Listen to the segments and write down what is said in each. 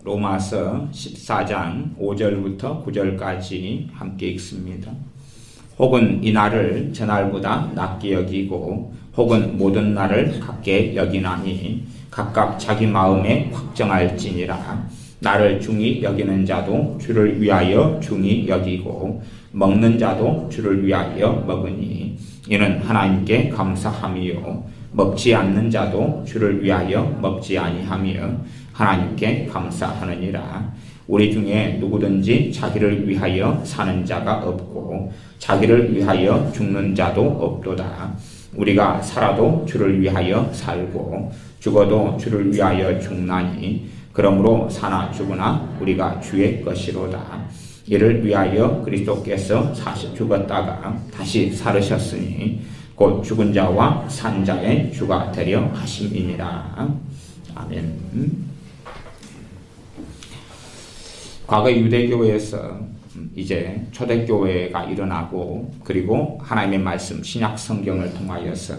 로마서 14장 5절부터 9절까지 함께 읽습니다. 혹은 이 날을 저날보다 낮게 여기고 혹은 모든 날을 같게 여기나니 각각 자기 마음에 확정할지니라. 나를 중히 여기는 자도 주를 위하여 중히 여기고 먹는 자도 주를 위하여 먹으니 이는 하나님께 감사함이요 먹지 않는 자도 주를 위하여 먹지 아니하며 하나님께 감사하느니라. 우리 중에 누구든지 자기를 위하여 사는 자가 없고 자기를 위하여 죽는 자도 없도다. 우리가 살아도 주를 위하여 살고 죽어도 주를 위하여 죽나니 그러므로 사나 죽으나 우리가 주의 것이로다. 이를 위하여 그리스도께서 죽었다가 다시 살으셨으니 곧 죽은 자와 산 자의 주가 되려 하심이니라. 아멘. 과거 유대교회에서 이제 초대교회가 일어나고 그리고 하나님의 말씀 신약 성경을 통하여서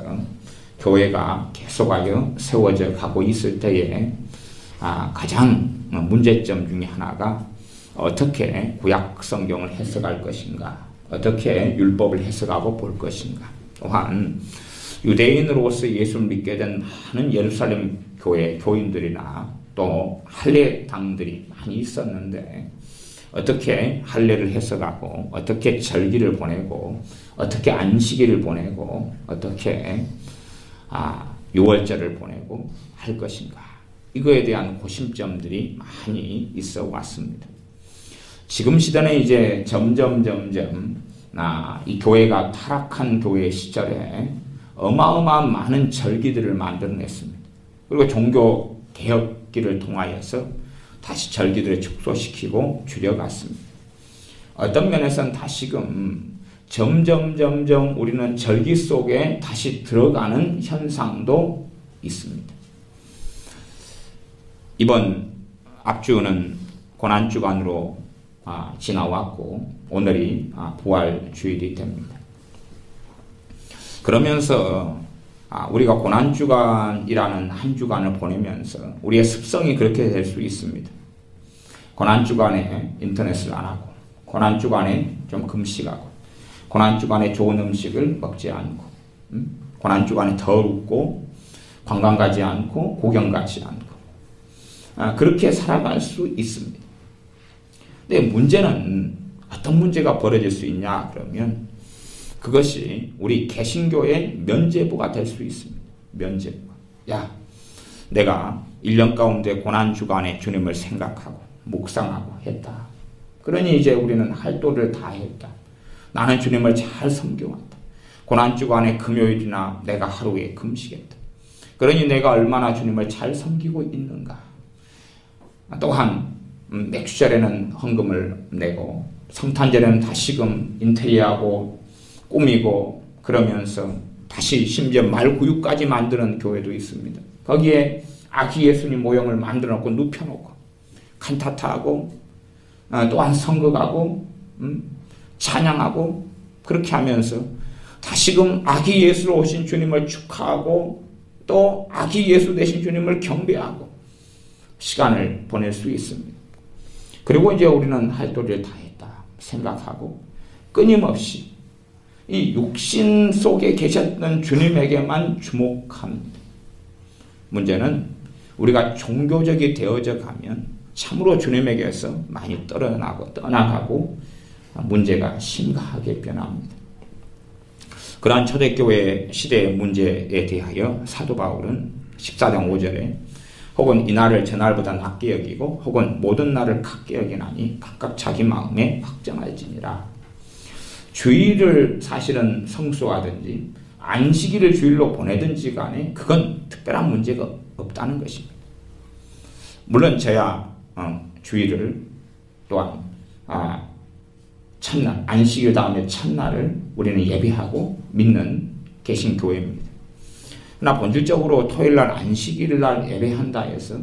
교회가 계속하여 세워져 가고 있을 때에 가장 문제점 중에 하나가 어떻게 구약 성경을 해석할 것인가, 어떻게 율법을 해석하고 볼 것인가. 또한 유대인으로서 예수를 믿게 된 많은 예루살렘 교회 교인들이나 또 할례당들이 많이 있었는데 어떻게 할례를 해석하고 어떻게 절기를 보내고 어떻게 안식일을 보내고 어떻게 유월절을 보내고 할 것인가. 이거에 대한 고심점들이 많이 있어 왔습니다. 지금 시대는 이제 점점 이 교회가 타락한 교회 시절에 어마어마한 많은 절기들을 만들어냈습니다. 그리고 종교 개혁기를 통하여서 다시 절기들을 축소시키고 줄여갔습니다. 어떤 면에서는 다시금 점점 우리는 절기 속에 다시 들어가는 현상도 있습니다. 이번 앞주는 고난주간으로 지나왔고 오늘이 부활주일이 됩니다. 그러면서 우리가 고난주간이라는 한 주간을 보내면서 우리의 습성이 그렇게 될 수 있습니다. 고난주간에 인터넷을 안 하고 고난주간에 좀 금식하고 고난주간에 좋은 음식을 먹지 않고 고난주간에 덜 웃고 관광 가지 않고 구경 가지 않고 그렇게 살아갈 수 있습니다. 근데 문제는 어떤 문제가 벌어질 수 있냐 그러면 그것이 우리 개신교의 면죄부가 될 수 있습니다. 면죄부가. 내가 1년 가운데 고난주간에 주님을 생각하고 묵상하고 했다. 그러니 이제 우리는 할도를 다 했다. 나는 주님을 잘 섬겨왔다. 고난주간에 금요일이나 내가 하루에 금식했다. 그러니 내가 얼마나 주님을 잘 섬기고 있는가. 또한 맥주절에는 헌금을 내고 성탄절에는 다시금 인테리어하고 꾸미고 그러면서 다시 심지어 말구유까지 만드는 교회도 있습니다. 거기에 아기 예수님 모형을 만들어 놓고 눕혀놓고 칸타타하고 또한 선곡하고 찬양하고 그렇게 하면서 다시금 아기 예수로 오신 주님을 축하하고 또 아기 예수 되신 주님을 경배하고 시간을 보낼 수 있습니다. 그리고 이제 우리는 할 도리를 다 했다 생각하고 끊임없이 이 육신 속에 계셨던 주님에게만 주목합니다. 문제는 우리가 종교적이 되어져 가면 참으로 주님에게서 많이 떠나가고 문제가 심각하게 변합니다. 그러한 초대교회 시대의 문제에 대하여 사도 바울은 14장 5절에 혹은 이 날을 저날보다 낮게 여기고 혹은 모든 날을 같게 여기나니 각각 자기 마음에 확정할지니라. 주일을 사실은 성수하든지 안식일을 주일로 보내든지 간에 그건 특별한 문제가 없다는 것입니다. 물론 저야 주일을 또한 첫날 안식일 다음에 첫날을 우리는 예배하고 믿는 개신교회입니다. 그러나 본질적으로 토요일날 안식일날 예배한다 해서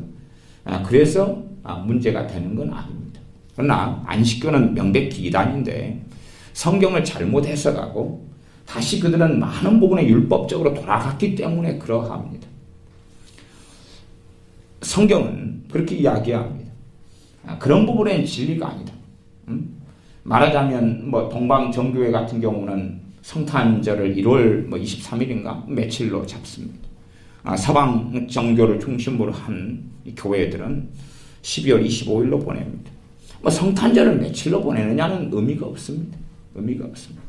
그래서 문제가 되는 건 아닙니다. 그러나 안식교는 명백히 이단인데 성경을 잘못 해석하고 다시 그들은 많은 부분에 율법적으로 돌아갔기 때문에 그러합니다. 성경은 그렇게 이야기합니다. 그런 부분엔 진리가 아니다. 말하자면 뭐 동방정교회 같은 경우는 성탄절을 1월 23일인가 며칠로 잡습니다. 서방 정교를 중심으로 한 교회들은 12월 25일로 보냅니다. 성탄절을 며칠로 보내느냐는 의미가 없습니다. 의미가 없습니다.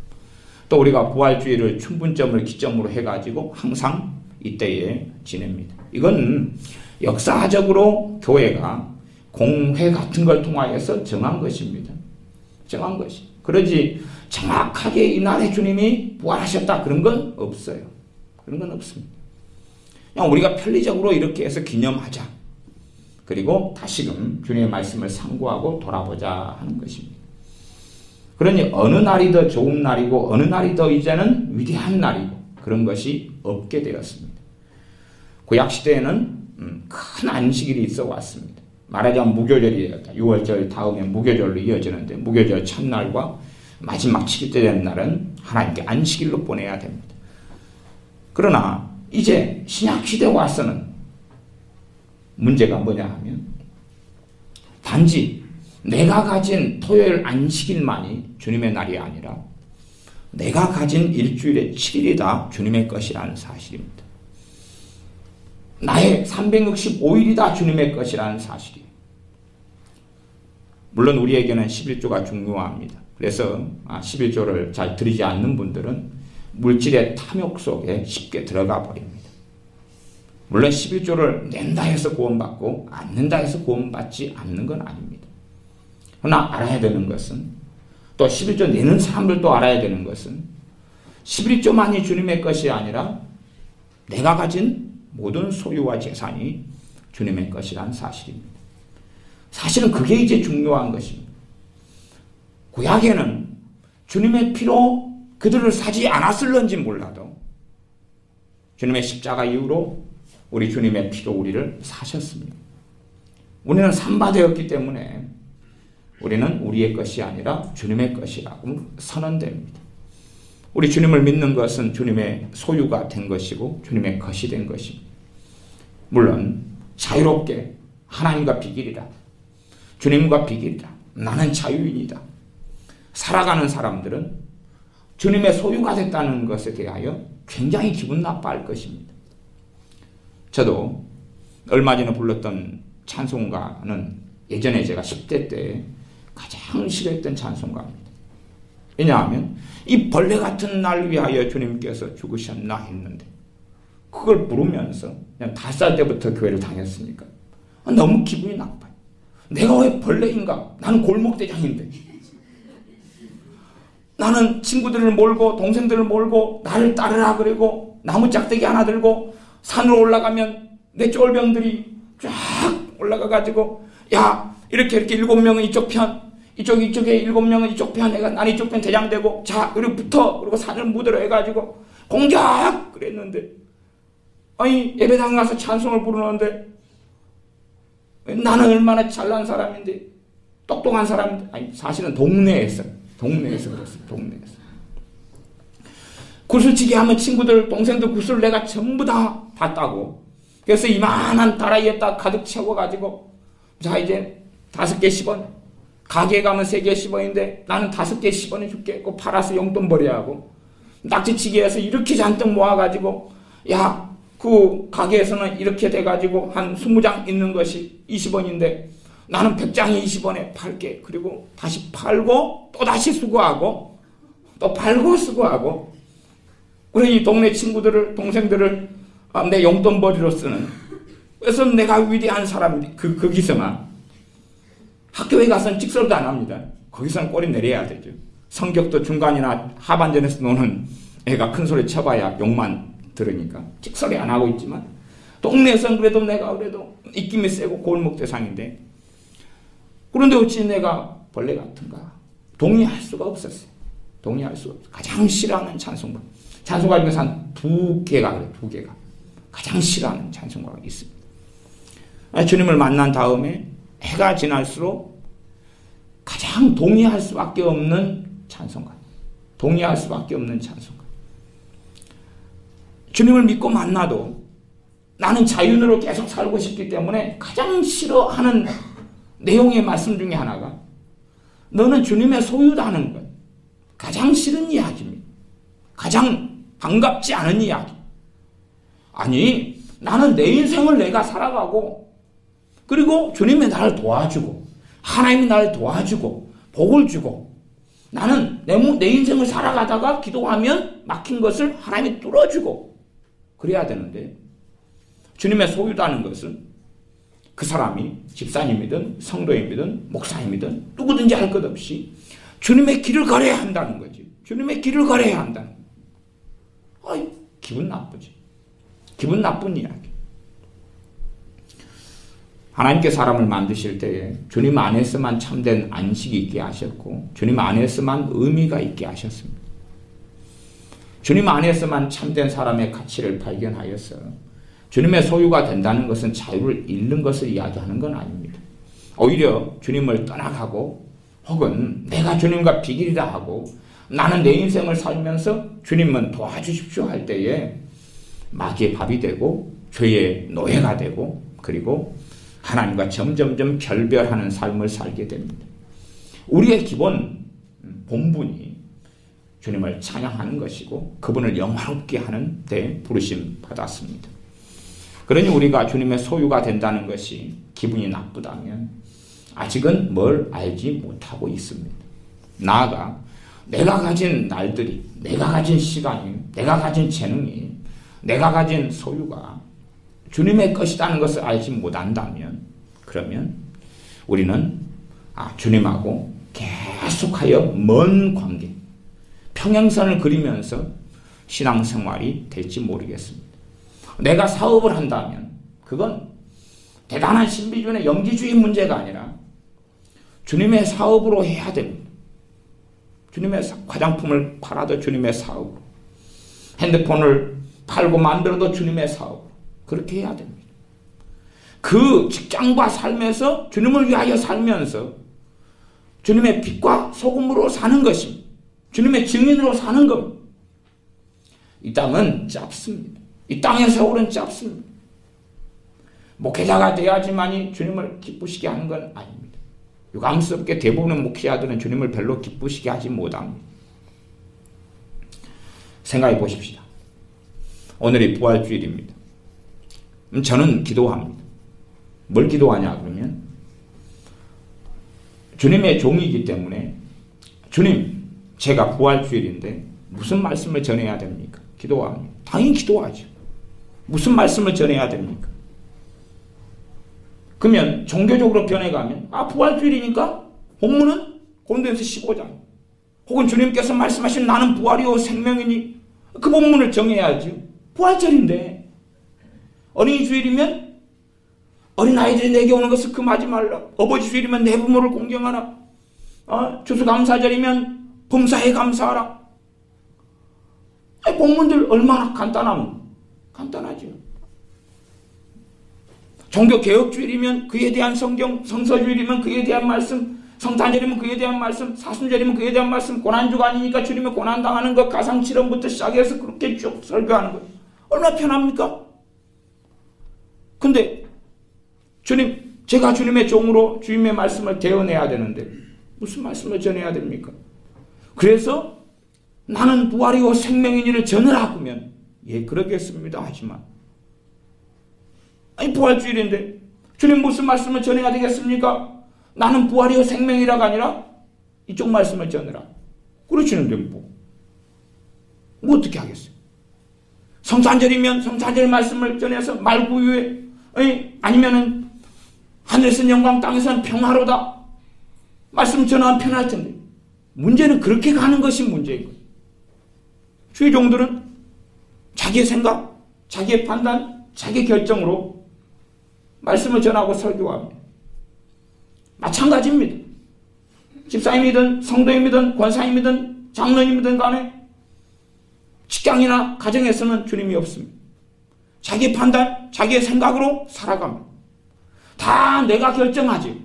또 우리가 부활주의를 춘분점을 기점으로 해가지고 항상 이때에 지냅니다. 이건 역사적으로 교회가 공회 같은 걸 통하여서 정한 것입니다. 정한 것이. 그러지 정확하게 이날에 주님이 부활하셨다 그런 건 없어요. 그런 건 없습니다. 그냥 우리가 편리적으로 이렇게 해서 기념하자. 그리고 다시금 주님의 말씀을 상고하고 돌아보자 하는 것입니다. 그러니 어느 날이 더 좋은 날이고 어느 날이 더 이제는 위대한 날이고 그런 것이 없게 되었습니다. 구약시대에는 큰 안식일이 있어 왔습니다. 말하자면 무교절이었다. 6월절 다음에 무교절로 이어지는데 무교절 첫날과 마지막 7일째 되는 날은 하나님께 안식일로 보내야 됩니다. 그러나 이제 신약시대에 와서는 문제가 뭐냐 하면 단지 내가 가진 토요일 안식일만이 주님의 날이 아니라 내가 가진 일주일의 7일이 다 주님의 것이라는 사실입니다. 나의 365일이 다 주님의 것이라는 사실이에요. 물론 우리에게는 11조가 중요합니다. 그래서 11조를 잘 드리지 않는 분들은 물질의 탐욕 속에 쉽게 들어가 버립니다. 물론 11조를 낸다 해서 구원받고 안 낸다 해서 구원받지 않는 건 아닙니다. 그러나 알아야 되는 것은 또 11조 내는 사람들도 알아야 되는 것은 11조만이 주님의 것이 아니라 내가 가진 모든 소유와 재산이 주님의 것이라는 사실입니다. 사실은 그게 이제 중요한 것입니다. 구약에는 주님의 피로 그들을 사지 않았을런지 몰라도 주님의 십자가 이후로 우리 주님의 피로 우리를 사셨습니다. 우리는 산바되었기 때문에 우리는 우리의 것이 아니라 주님의 것이라고 선언됩니다. 우리 주님을 믿는 것은 주님의 소유가 된 것이고 주님의 것이 된 것입니다. 물론 자유롭게 하나님과 비길이다. 주님과 비길이다. 나는 자유인이다. 살아가는 사람들은 주님의 소유가 됐다는 것에 대하여 굉장히 기분 나빠할 것입니다. 저도 얼마 전에 불렀던 찬송가는 예전에 제가 10대 때 가장 싫어했던 찬송가입니다. 왜냐하면 이 벌레 같은 날 위하여 주님께서 죽으셨나 했는데 그걸 부르면서 그냥 5살 때부터 교회를 다녔으니까 너무 기분이 나빠요. 내가 왜 벌레인가? 나는 골목대장인데. 나는 친구들을 몰고 동생들을 몰고 나를 따르라 그러고 나무 짝대기 하나 들고 산으로 올라가면 내 쫄병들이 쫙 올라가가지고 야 이렇게 7명은 이쪽 편 이쪽에 7명은 이쪽 편 내가 난 이쪽 편 대장되고 자 그리고 붙어 그리고 산을 묻으러 해가지고 공격 그랬는데 아니 예배당 가서 찬송을 부르는데 나는 얼마나 잘난 사람인데 똑똑한 사람인데 아니 사실은 동네에서 그랬어요. 동네에서 구슬치기 하면 친구들 동생들 구슬 내가 전부 다 봤다고 그래서 이만한 다라이에 딱 가득 채워가지고 자 이제 5개 10원 가게에 가면 3개 10원인데 나는 5개 10원에 줄게 꼭 팔아서 용돈 벌여야 하고 낙지치기해서 이렇게 잔뜩 모아가지고 야 그 가게에서는 이렇게 돼가지고 한 20장 있는 것이 20원인데 나는 100장이 20원에 팔게 그리고 다시 팔고 또 다시 수고하고 또 팔고 수고하고 그러니 동네 친구들을 동생들을 내 용돈벌이로 쓰는 그래서 내가 위대한 사람인데 거기서만 학교에 가서는 찍소리도 안 합니다. 거기서는 꼬리 내려야 되죠. 성격도 중간이나 하반전에서 노는 애가 큰 소리 쳐봐야 욕만 들으니까 찍소리 안 하고 있지만 동네에서는 그래도 내가 그래도 입김이 세고 골목대상인데 그런데 어찌 내가 벌레 같은가 동의할 수가 없었어요. 동의할 수가 없어요. 가장 싫어하는 찬송가 중에서 한 2개가 그래요. 2개가 가장 싫어하는 찬송가가 있습니다. 주님을 만난 다음에 해가 지날수록 가장 동의할 수밖에 없는 찬송가 동의할 수밖에 없는 찬송가 주님을 믿고 만나도 나는 자윤으로 계속 살고 싶기 때문에 가장 싫어하는 내용의 말씀 중에 하나가 너는 주님의 소유다는 것. 가장 싫은 이야기입니다. 가장 반갑지 않은 이야기. 아니, 나는 내 인생을 내가 살아가고 그리고 주님이 나를 도와주고 하나님이 나를 도와주고 복을 주고 나는 내 인생을 살아가다가 기도하면 막힌 것을 하나님이 뚫어주고 그래야 되는데 주님의 소유다는 것은 그 사람이 집사님이든 성도님이든 목사님이든 누구든지 할 것 없이 주님의 길을 걸어야 한다는 거지. 주님의 길을 걸어야 한다는 거지. 아이, 기분 나쁘지. 기분 나쁜 이야기. 하나님께 사람을 만드실 때에 주님 안에서만 참된 안식이 있게 하셨고 주님 안에서만 의미가 있게 하셨습니다. 주님 안에서만 참된 사람의 가치를 발견하여서 주님의 소유가 된다는 것은 자유를 잃는 것을 이야기하는 건 아닙니다. 오히려 주님을 떠나가고 혹은 내가 주님과 비길이다 하고 나는 내 인생을 살면서 주님은 도와주십시오 할 때에 마귀의 밥이 되고 죄의 노예가 되고 그리고 하나님과 점점점 결별하는 삶을 살게 됩니다. 우리의 기본 본분이 주님을 찬양하는 것이고 그분을 영화롭게 하는 데 부르심 받았습니다. 그러니 우리가 주님의 소유가 된다는 것이 기분이 나쁘다면 아직은 뭘 알지 못하고 있습니다. 나아가 내가 가진 날들이, 내가 가진 시간이, 내가 가진 재능이, 내가 가진 소유가 주님의 것이라는 것을 알지 못한다면 그러면 우리는 주님하고 계속하여 먼 관계, 평행선을 그리면서 신앙생활이 될지 모르겠습니다. 내가 사업을 한다면 그건 대단한 신비주의의 영지주의 문제가 아니라 주님의 사업으로 해야 됩니다. 주님의 화장품을 팔아도 주님의 사업으로, 핸드폰을 팔고 만들어도 주님의 사업으로 그렇게 해야 됩니다. 그 직장과 삶에서 주님을 위하여 살면서 주님의 빛과 소금으로 사는 것입니다. 주님의 증인으로 사는 겁니다. 이 땅은 짧습니다. 이 땅의 세월은 짧습니다. 목회자가 돼야지만이 주님을 기쁘시게 하는 건 아닙니다. 유감스럽게 대부분의 목회자들은 주님을 별로 기쁘시게 하지 못합니다. 생각해 보십시다. 오늘이 부활주일입니다. 저는 기도합니다. 뭘 기도하냐 그러면 주님의 종이기 때문에 주님, 제가 부활주일인데 무슨 말씀을 전해야 됩니까? 기도합니다. 당연히 기도하죠. 무슨 말씀을 전해야 됩니까? 그러면 종교적으로 변해가면 부활주일이니까 본문은 고린도전서 15장 혹은 주님께서 말씀하신 나는 부활이요 생명이니 그 본문을 정해야죠. 부활절인데 어린이 주일이면 어린아이들이 내게 오는 것을 금하지 말라. 어버이 주일이면 내 부모를 공경하라. 추수감사절이면 범사에 감사하라. 본문들 얼마나 간단하죠. 종교개혁주일이면 그에 대한 성경, 성서주일이면 그에 대한 말씀, 성탄절이면 그에 대한 말씀, 사순절이면 그에 대한 말씀, 고난주가 아니니까 주님의 고난당하는 것, 가상칠험부터 시작해서 그렇게 쭉 설교하는 거예요. 얼마나 편합니까? 근데 주님, 제가 주님의 종으로 주님의 말씀을 대언해야 되는데 무슨 말씀을 전해야 됩니까? 그래서 나는 부활이요 생명이니를 전하라 하면 예 그러겠습니다 하지만 부활주일인데 주님 무슨 말씀을 전해야 되겠습니까? 나는 부활이요 생명이라가 아니라 이쪽 말씀을 전하라. 그러시는데 뭐 어떻게 하겠어요? 성탄절이면 성탄절 말씀을 전해서 말구유에 아니면은 하늘에서는 영광 땅에서는 평화로다 말씀 전하면 편할 텐데 문제는 그렇게 가는 것이 문제인 거예요. 주의 종들은 자기의 생각, 자기의 판단, 자기의 결정으로 말씀을 전하고 설교합니다. 마찬가지입니다. 집사님이든 성도님이든 권사님이든 장로님이든 간에 직장이나 가정에서는 주님이 없습니다. 자기의 판단, 자기의 생각으로 살아갑니다. 다 내가 결정하지.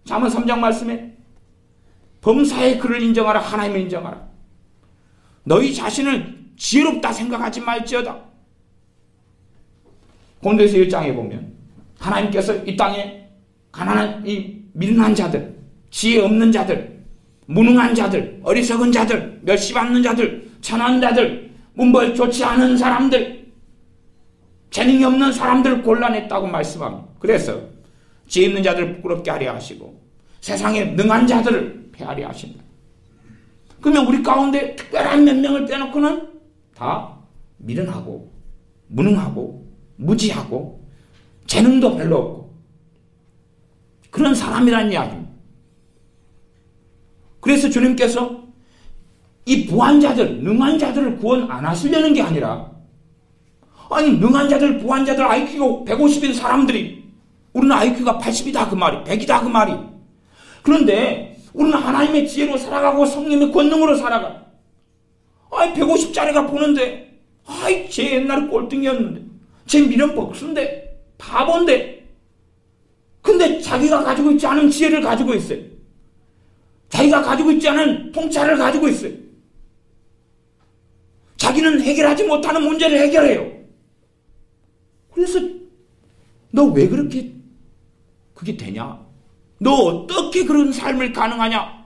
잠언 3장 말씀에 범사의 그를 인정하라. 하나님을 인정하라. 너희 자신을 지혜롭다 생각하지 말지어다. 고린도서 1장에 보면 하나님께서 이 땅에 가난한 이 미련한 자들, 지혜 없는 자들, 무능한 자들, 어리석은 자들, 멸시받는 자들, 천한 자들, 문벌 좋지 않은 사람들, 재능이 없는 사람들을 골라냈다고 말씀합니다. 그래서 지혜 있는 자들을 부끄럽게 하려 하시고 세상에 능한 자들을 폐하려 하신다. 그러면 우리 가운데 특별한 몇 명을 빼놓고는 다 미련하고 무능하고 무지하고 재능도 별로 없고 그런 사람이라는 이야기입니다. 그래서 주님께서 이 부한 자들, 능한 자들을 구원 안 하시려는 게 아니라 아니 능한 자들, 부한 자들 IQ가 150인 사람들이 우리는 IQ가 80이다 그 말이 100이다 그 말이 그런데 우리는 하나님의 지혜로 살아가고 성령의 권능으로 살아가 아이 150짜리가 보는데 아이 쟤 옛날에 꼴등이었는데 쟤 미련 복수인데 바본데 근데 자기가 가지고 있지 않은 지혜를 가지고 있어요. 자기가 가지고 있지 않은 통찰을 가지고 있어요. 자기는 해결하지 못하는 문제를 해결해요. 그래서 너 왜 그렇게 그게 되냐? 너 어떻게 그런 삶을 가능하냐?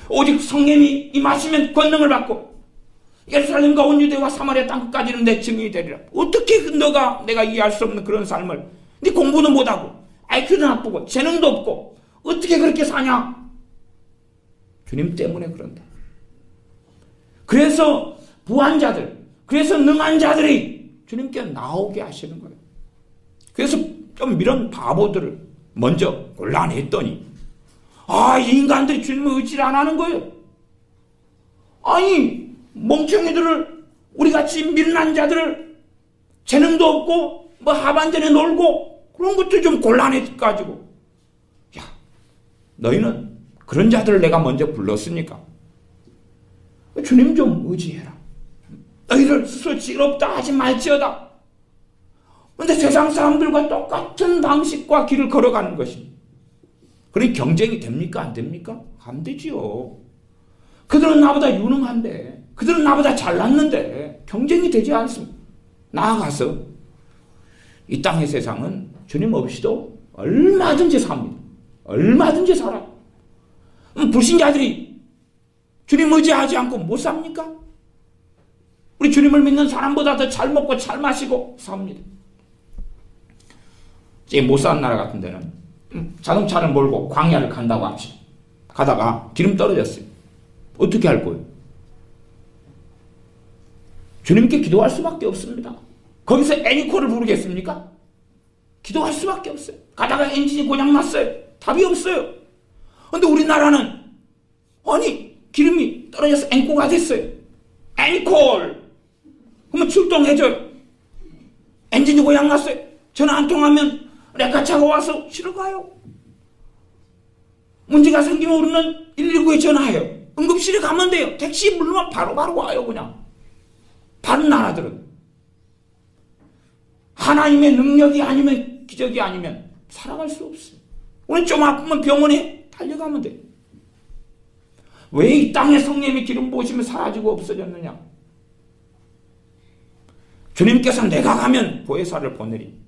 오직 성령이 임하시면 권능을 받고 예루살렘과 온 유대와 사마리아 땅끝까지는 내 증인이 되리라. 어떻게 너가 내가 이해할 수 없는 그런 삶을 네 공부도 못하고 IQ도 나쁘고 재능도 없고 어떻게 그렇게 사냐? 주님 때문에 그런다. 그래서 부한 자들, 그래서 능한 자들이 주님께 나오게 하시는 거예요. 그래서 좀 이런 바보들을 먼저 골라냈더니 이 인간들이 주님을 의지를 안 하는 거예요. 아니 멍청이들을 우리같이 미련한 자들을 재능도 없고 뭐 하반전에 놀고 그런 것도 좀 곤란해가지고 야 너희는 그런 자들을 내가 먼저 불렀으니까 주님 좀 의지해라. 너희를 스스로 지롭다 하지 말지어다. 그런데 세상 사람들과 똑같은 방식과 길을 걸어가는 것입니다. 그런 경쟁이 됩니까? 안 됩니까? 안 되지요. 그들은 나보다 유능한데 그들은 나보다 잘났는데 경쟁이 되지 않습니다. 나아가서 이 땅의 세상은 주님 없이도 얼마든지 삽니다. 얼마든지 살아요. 불신자들이 주님 의지하지 않고 못 삽니까? 우리 주님을 믿는 사람보다 더 잘 먹고 잘 마시고 삽니다. 못 사는 나라 같은 데는 자동차를 몰고 광야를 간다고 합시다. 가다가 기름 떨어졌어요. 어떻게 할 거예요? 주님께 기도할 수밖에 없습니다. 거기서 애니콜을 부르겠습니까? 기도할 수밖에 없어요. 가다가 엔진이 고장났어요. 답이 없어요. 그런데 우리나라는 아니 기름이 떨어져서 앵꼬가 됐어요. 애니콜! 그러면 출동해줘요. 엔진이 고장났어요. 전화 안 통하면 레카차가 와서 실어 가요. 문제가 생기면 우리는 119에 전화해요. 응급실에 가면 돼요. 택시 부르면 바로바로 와요. 그냥. 다른 나라들은 하나님의 능력이 아니면 기적이 아니면 살아갈 수 없어요. 우리는 좀 아프면 병원에 달려가면 돼요. 왜 이 땅에 성령의 기름 부으심이 사라지고 없어졌느냐? 주님께서 내가 가면 보혜사를 보내리.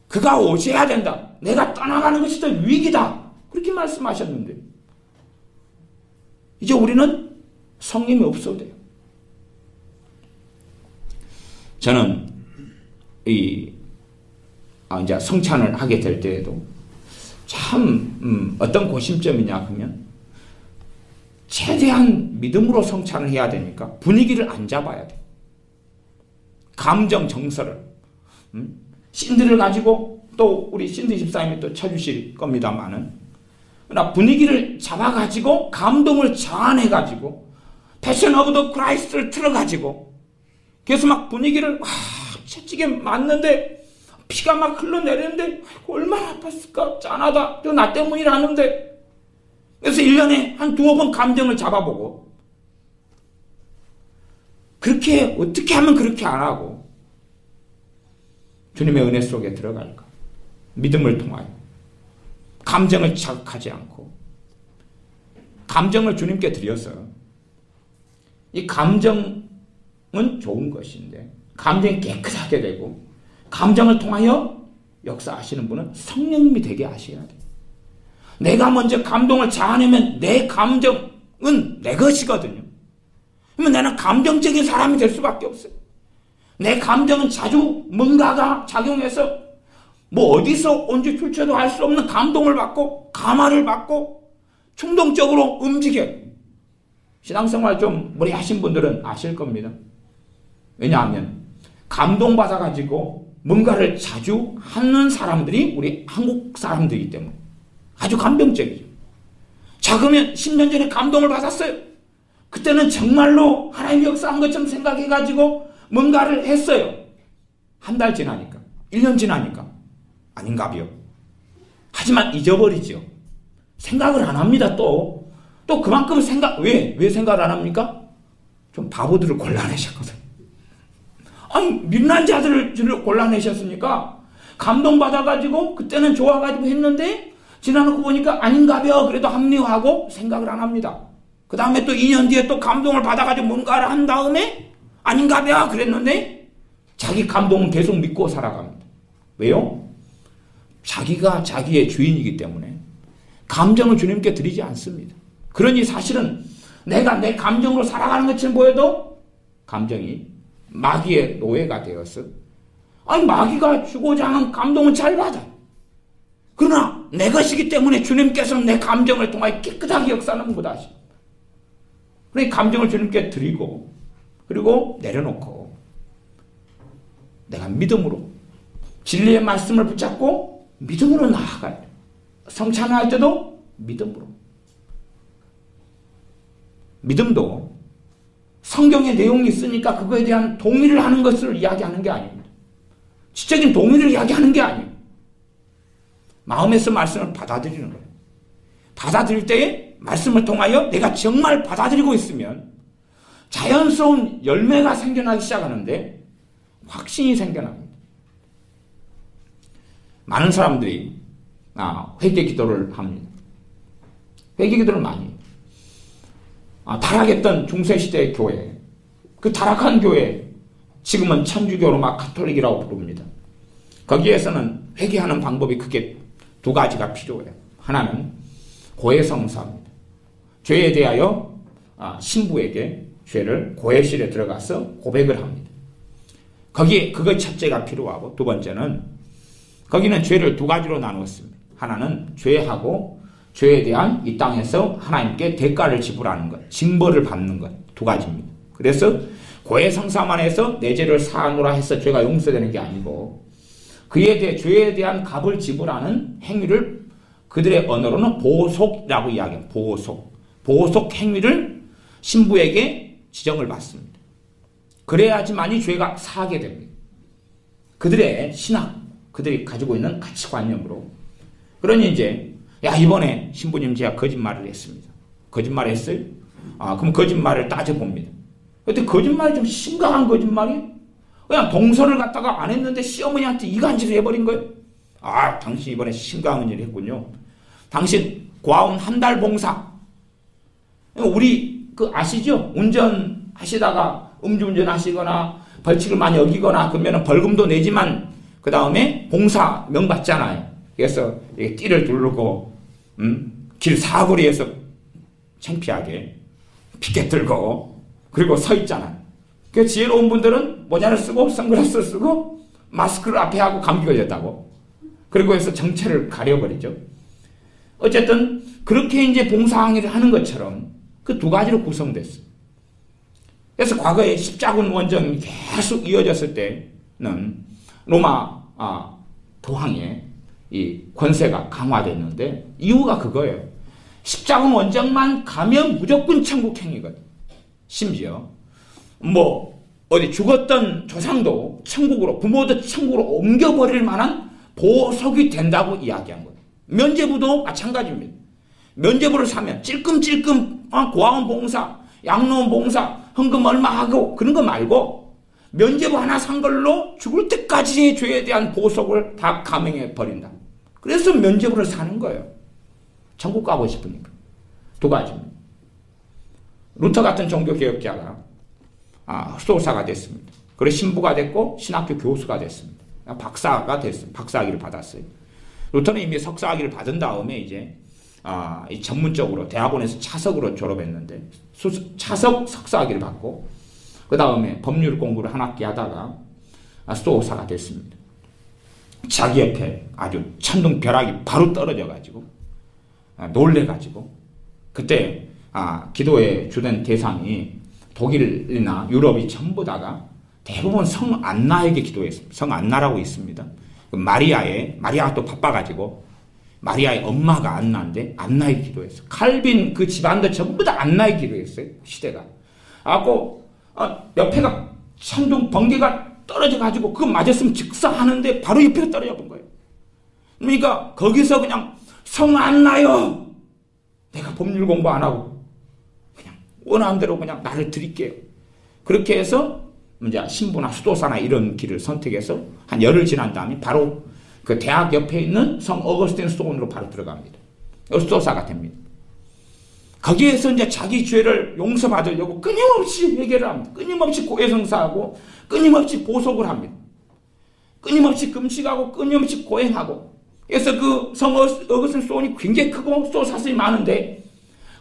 그가 오셔야 된다. 내가 떠나가는 것이 더 위기다. 그렇게 말씀하셨는데 이제 우리는 성령이 없어도 돼요. 저는 이제 성찬을 하게 될 때에도 참 어떤 고심점이냐 하면 최대한 믿음으로 성찬을 해야 되니까 분위기를 안 잡아야 돼. 감정 정서를 신들을 가지고 또 우리 신드 집사님이 또 쳐주실 겁니다만은 그러나 분위기를 잡아가지고 감동을 자아내가지고 패션 오브 더 크라이스트를 틀어가지고 그래서 막 분위기를 채찍에 맞는데 피가 막 흘러내리는데 얼마나 아팠을까? 짠하다. 또 나 때문이라는데 그래서 1년에 한 2번 감정을 잡아보고 그렇게 어떻게 하면 그렇게 안 하고 주님의 은혜 속에 들어갈까? 믿음을 통하여 감정을 자극하지 않고 감정을 주님께 드려서 이 감정은 좋은 것인데 감정이 깨끗하게 되고 감정을 통하여 역사하시는 분은 성령님이 되게 하셔야 돼요. 내가 먼저 감동을 자아내면 내 감정은 내 것이거든요. 그러면 나는 감정적인 사람이 될 수밖에 없어요. 내 감정은 자주 뭔가가 작용해서 뭐 어디서 언제 출처도 알 수 없는 감동을 받고 감화를 받고 충동적으로 움직여요. 신앙생활 좀 무리하신 분들은 아실 겁니다. 왜냐하면 감동받아가지고 뭔가를 자주 하는 사람들이 우리 한국 사람들이기 때문에 아주 감동적이죠. 자, 그러면 10년 전에 감동을 받았어요. 그때는 정말로 하나님이 역사한 것처럼 생각해가지고 뭔가를 했어요. 한 달 지나니까, 1년 지나니까 아닌가비요. 하지만 잊어버리죠. 생각을 안 합니다. 또 그만큼 왜 생각을 안 합니까? 좀 바보들을 골라내셨거든. 아니, 민난 자들을 골라내셨으니까 감동받아가지고 그때는 좋아가지고 했는데 지나놓고 보니까 아닌가벼. 그래도 합리화하고 생각을 안 합니다. 그 다음에 또 2년 뒤에 또 감동을 받아가지고 뭔가를 한 다음에 아닌가벼 그랬는데 자기 감동은 계속 믿고 살아갑니다. 왜요? 자기가 자기의 주인이기 때문에 감정을 주님께 드리지 않습니다. 그러니 사실은 내가 내 감정으로 살아가는 것처럼 보여도 감정이 마귀의 노예가 되어서 아니 마귀가 주고자 하는 감동은 잘 받아. 그러나 내 것이기 때문에 주님께서는 내 감정을 통하여 깨끗하게 역사하는 것이다. 그러니 감정을 주님께 드리고 그리고 내려놓고 내가 믿음으로 진리의 말씀을 붙잡고 믿음으로 나아가야 돼. 성찬할 때도 믿음으로. 믿음도 성경의 내용이 있으니까 그거에 대한 동의를 하는 것을 이야기하는 게 아닙니다. 지적인 동의를 이야기하는 게 아니에요. 마음에서 말씀을 받아들이는 거예요. 받아들일 때에 말씀을 통하여 내가 정말 받아들이고 있으면 자연스러운 열매가 생겨나기 시작하는데 확신이 생겨납니다. 많은 사람들이 회개 기도를 합니다. 회개 기도를 많이 해요. 타락했던 중세시대의 교회, 그 타락한 교회, 지금은 천주교로 막 가톨릭이라고 부릅니다. 거기에서는 회개하는 방법이 크게 두 가지가 필요해요. 하나는 고해성사입니다. 죄에 대하여 신부에게 죄를 고해실에 들어가서 고백을 합니다. 거기에 그거 첫째가 필요하고 두 번째는 거기는 죄를 두 가지로 나누었습니다. 하나는 죄하고 죄에 대한 이 땅에서 하나님께 대가를 지불하는 것, 징벌을 받는 것, 두 가지입니다. 그래서 고해성사만 해서 내 죄를 사하노라 해서 죄가 용서되는 게 아니고 그에 대해 죄에 대한 값을 지불하는 행위를 그들의 언어로는 보속이라고 이야기합니다. 보속 행위를 신부에게 지정을 받습니다. 그래야지만이 죄가 사하게 됩니다. 그들의 신학, 그들이 가지고 있는 가치관념으로. 그러니 이제 이번에 신부님 제가 거짓말을 했습니다. 거짓말을 했어요? 그럼 거짓말을 따져봅니다. 근데 거짓말이 좀 심각한 거짓말이에요. 그냥 동서를 갖다가 안 했는데 시어머니한테 이간질을 해버린 거예요. 당신 이번에 심각한 일을 했군요. 당신 고아원 한 달 봉사. 우리 아시죠? 운전하시다가 음주운전 하시거나 벌칙을 많이 어기거나 그러면 벌금도 내지만 그 다음에 봉사 명 받잖아요. 그래서 띠를 두르고 길 사거리에서 창피하게 피켓 들고 그리고 서 있잖아요. 그 지혜로운 분들은 모자를 쓰고 선글라스를 쓰고 마스크를 앞에 하고 감기 걸렸다고. 그리고 해서 정체를 가려버리죠. 어쨌든 그렇게 이제 봉사항의를 하는 것처럼 그 두 가지로 구성됐어요. 그래서 과거에 십자군 원정이 계속 이어졌을 때는 로마 도항의 이 권세가 강화됐는데 이유가 그거예요. 십자군 원정만 가면 무조건 천국 행이거든. 심지어 어디 죽었던 조상도 천국으로, 부모도 천국으로 옮겨버릴 만한 보석이 된다고 이야기한 거예요. 면죄부도 마찬가지입니다. 면죄부를 사면 찔끔찔끔 고아원 봉사, 양로원 봉사, 헌금 얼마 하고 그런 거 말고 면죄부 하나 산 걸로 죽을 때까지의 죄에 대한 보석을 다 감행해 버린다. 그래서 면죄부를 사는 거예요. 천국 가고 싶으니까. 두 가지입니다. 루터 같은 종교개혁자가 수도사가 됐습니다. 그리고 신부가 됐고 신학교 교수가 됐습니다. 박사가 됐습니다. 박사학위를 받았어요. 루터는 이미 석사학위를 받은 다음에 이제 이 전문적으로 대학원에서 차석으로 졸업했는데 차석 석사학위를 받고 그 다음에 법률 공부를 한 학기 하다가 수도사가 됐습니다. 자기 옆에 아주 천둥벼락이 바로 떨어져가지고 놀래가지고 그때 기도의 주된 대상이 독일이나 유럽이 전부 다가 대부분 성 안나에게 기도했습니다. 성 안나라고 있습니다. 마리아가 또 바빠가지고 마리아의 엄마가 안나인데 안나에게 기도했어요. 칼빈 그 집안도 전부 다 안나에게 기도했어요. 시대가. 옆에가 천둥 번개가 떨어져가지고 그거 맞았으면 즉사하는데 바로 옆에가 떨어져 본 거예요. 그러니까 거기서 그냥 성 안나요. 내가 법률 공부 안 하고 그냥 원하는 대로 그냥 나를 드릴게요. 그렇게 해서 이제 신부나 수도사나 이런 길을 선택해서 한 열흘 지난 다음에 바로 그 대학 옆에 있는 성 어거스틴 수도원으로 바로 들어갑니다. 수도사가 됩니다. 거기에서 이제 자기 죄를 용서받으려고 끊임없이 회개를 합니다. 끊임없이 고해성사하고 끊임없이 보속을 합니다. 끊임없이 금식하고 끊임없이 고행하고. 그래서 그 성 어거스틴 수도원이 굉장히 크고 수도사슬이 많은데